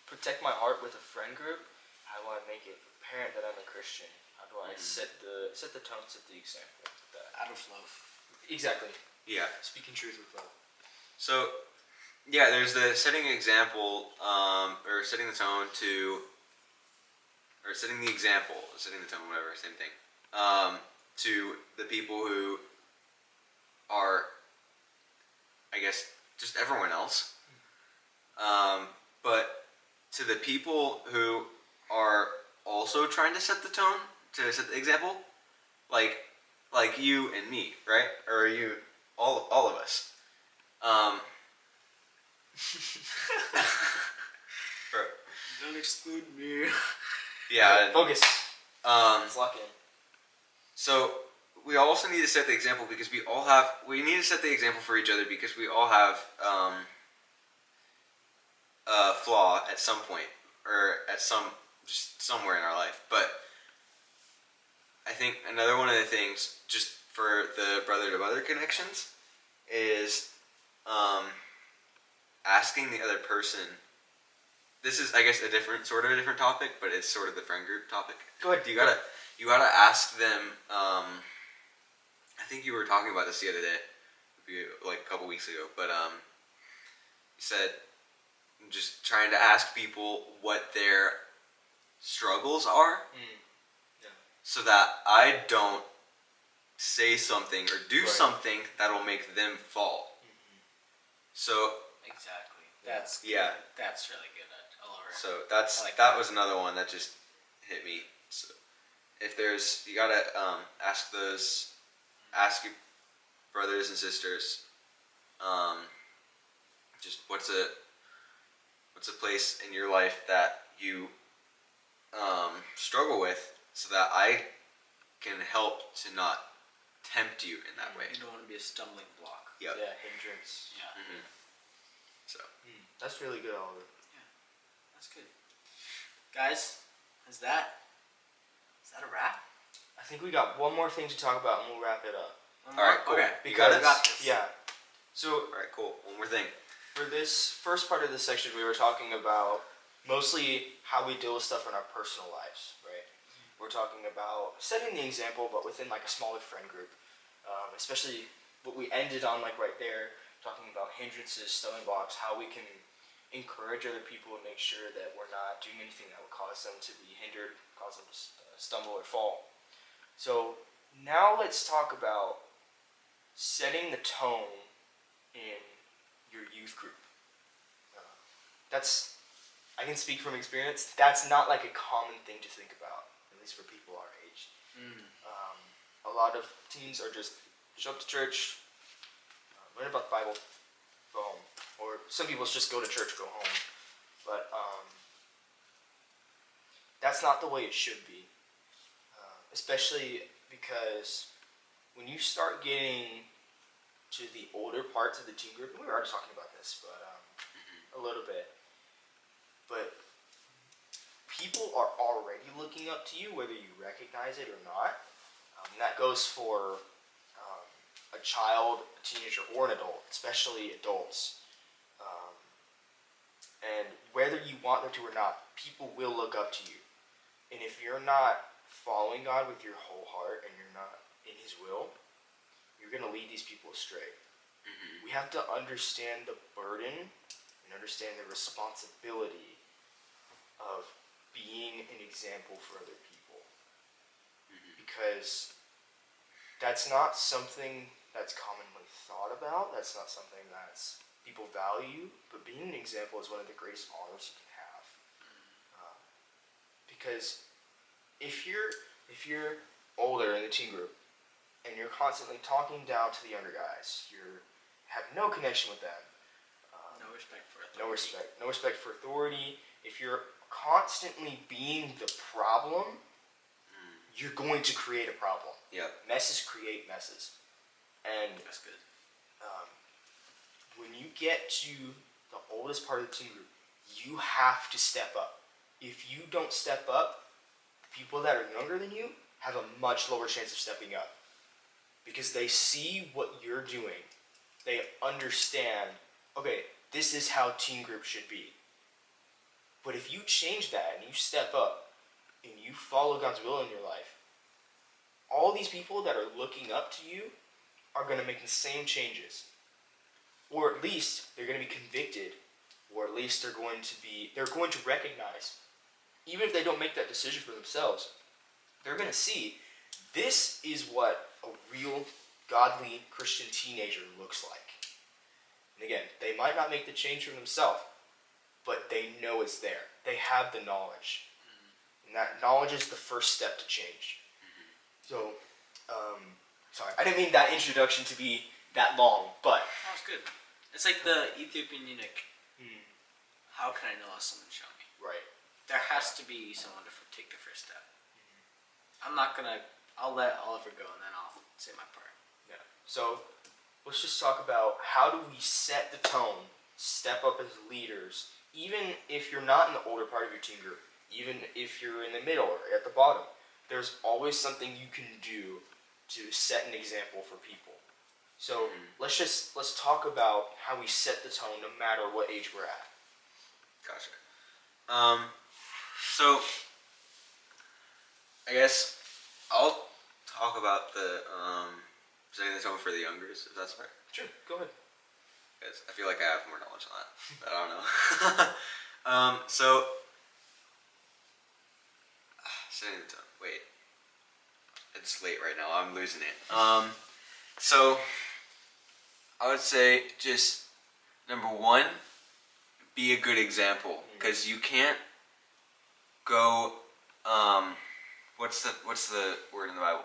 protect my heart with a friend group? How do I make it apparent that I'm a Christian? How do I set the tone, set the example? Out of love. Exactly. Yeah. Speaking truth with love. So, yeah, there's the setting example, or setting the tone or setting the example, setting the tone, whatever, same thing, to the people who are, I guess, just everyone else. But to the people who are also trying to set the tone, to set the example, like you and me, right? Or you, all of us. Bro. Don't exclude me. Yeah. Focus. Let's lock in. So we also need to set the example because we need to set the example for each other because we all have a flaw at some point or just somewhere in our life. But I think another one of the things just for the brother to brother connections is asking the other person. This is, I guess, a different topic, but it's sort of the friend group topic. Go ahead. You gotta ask them. I think you were talking about this the other day, like a couple weeks ago. But you said just trying to ask people what their struggles are, so that I don't say something or do something that'll make them fall. So Exactly. That's good. Yeah. That's really good. I love it. So that was another one that just hit me. So if you gotta ask your brothers and sisters, just what's a place in your life that you struggle with, so that I can help to not tempt you in that way. You don't want to be a stumbling block. Yep. Yeah, hindrance. Yeah. Mm-hmm. So. That's really good, Oliver. Yeah, that's good. Guys, is that a wrap? I think we got one more thing to talk about and we'll wrap it up. All right, cool. Okay. You got this. Yeah. So All right, cool. One more thing. for this first part of this section, we were talking about mostly how we deal with stuff in our personal lives, right? we're talking about setting the example, but within like a smaller friend group. Especially what we ended on, like right there, talking about hindrances, stumbling blocks, how we can encourage other people and make sure that we're not doing anything that would cause them to be hindered, cause them to stumble or fall. So now let's talk about setting the tone in your youth group. I can speak from experience, that's not like a common thing to think about, at least for people our age. A lot of teens are just show up to church, learn about the Bible, go home. Or some people just go to church, go home. But that's not the way it should be. Especially because when you start getting to the older parts of the teen group, and we were already talking about this, but a little bit. But people are already looking up to you, whether you recognize it or not. And that goes for a child, a teenager, or an adult, especially adults. And whether you want them to or not, people will look up to you. And if you're not following God with your whole heart and you're not in His will, you're going to lead these people astray. We have to understand the burden and understand the responsibility of being an example for other people. Because that's not something that's commonly thought about. That's not something that's people value. But being an example is one of the greatest honors you can have. Because if you're older in the teen group and you're constantly talking down to the younger guys, you have no connection with them. No respect for authority. No respect for authority. If you're constantly being the problem, you're going to create a problem. Yep. Messes create messes. And That's good. When you get to the oldest part of the teen group, you have to step up. If you don't step up, people that are younger than you have a much lower chance of stepping up. Because they see what you're doing. They understand, okay, this is how teen group should be. But if you change that and you step up and you follow God's will in your life, all these people that are looking up to you are going to make the same changes. Or at least they're going to be convicted, or at least they're going to recognize, even if they don't make that decision for themselves, they're going to see this is what a real godly Christian teenager looks like. And again, they might not make the change for themselves, but they know it's there. They have the knowledge. And that knowledge is the first step to change. So, sorry, I didn't mean that introduction to be that long, but... That was good. It's like the Ethiopian eunuch. How can I know unless someone show me? Right. There has to be someone to take the first step. I'll let Oliver go and then I'll say my part. Yeah. So, let's just talk about how do we set the tone, step up as leaders, even if you're not in the older part of your teen group, even if you're in the middle or at the bottom. There's always something you can do to set an example for people. So let's talk about how we set the tone no matter what age we're at. Gotcha. So I guess I'll talk about the setting the tone for the youngers, if that's right. Sure, go ahead. Because I feel like I have more knowledge on that, but I don't know. So setting the tone. Wait, it's late right now. I'm losing it. So I would say just number one, be a good example, because you can't go. What's the word in the Bible?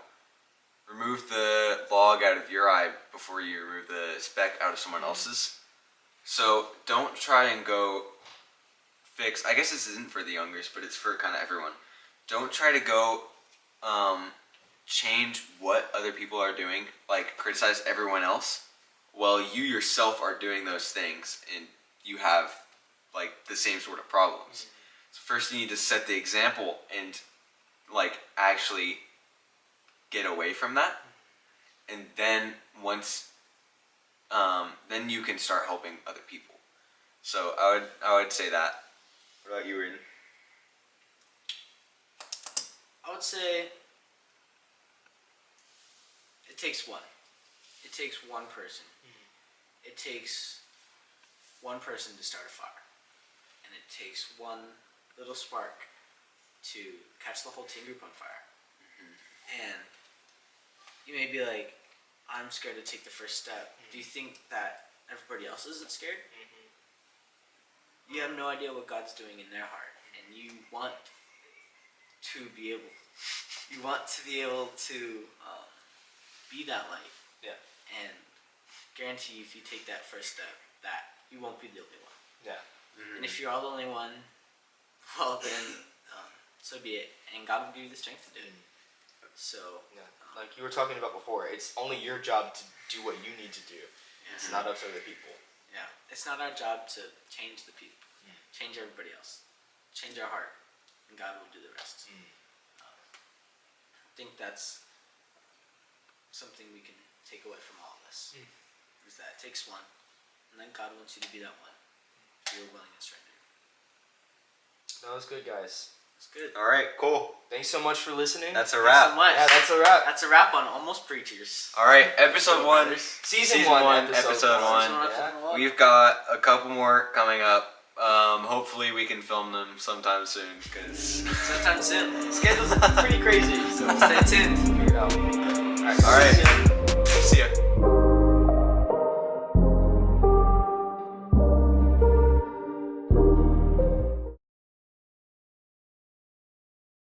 Remove the log out of your eye before you remove the speck out of someone else's. So don't try and go fix. I guess this isn't for the youngers, but it's for kind of everyone. Don't try to go change what other people are doing, like criticize everyone else, while you yourself are doing those things and you have like the same sort of problems. So first you need to set the example and like actually get away from that, and then once then you can start helping other people. So I would say that. What about you, Braedon? I would say it takes one. It takes one person. It takes one person to start a fire. And it takes one little spark to catch the whole team group on fire. And you may be like, I'm scared to take the first step. Do you think that everybody else isn't scared? You have no idea what God's doing in their heart. And you want to be able to be that light. Yeah. And guarantee if you take that first step, that you won't be the only one. Yeah. And if you're all the only one, well then, so be it. And God will give you the strength to do it. So, Yeah. Like you were talking about before, it's only your job to do what you need to do. It's not up to other people. yeah, it's not our job to change the people, change everybody else, change our heart, and God will do the rest. I think that's something we can take away from all of this. Is that it takes one, and then God wants you to be that one if you're willing and surrendered. That was good, guys. It's good. All right, cool. Thanks so much for listening. That's a Thanks wrap. so much. Yeah, that's a wrap. That's a wrap on Almost Preachers. All right, episode 1. Season one, episode 1. Yeah. We've got a couple more coming up. Hopefully we can film them sometime soon, because Sometime soon. Schedule's pretty crazy, so Stay tuned. figure it out. all right. See ya.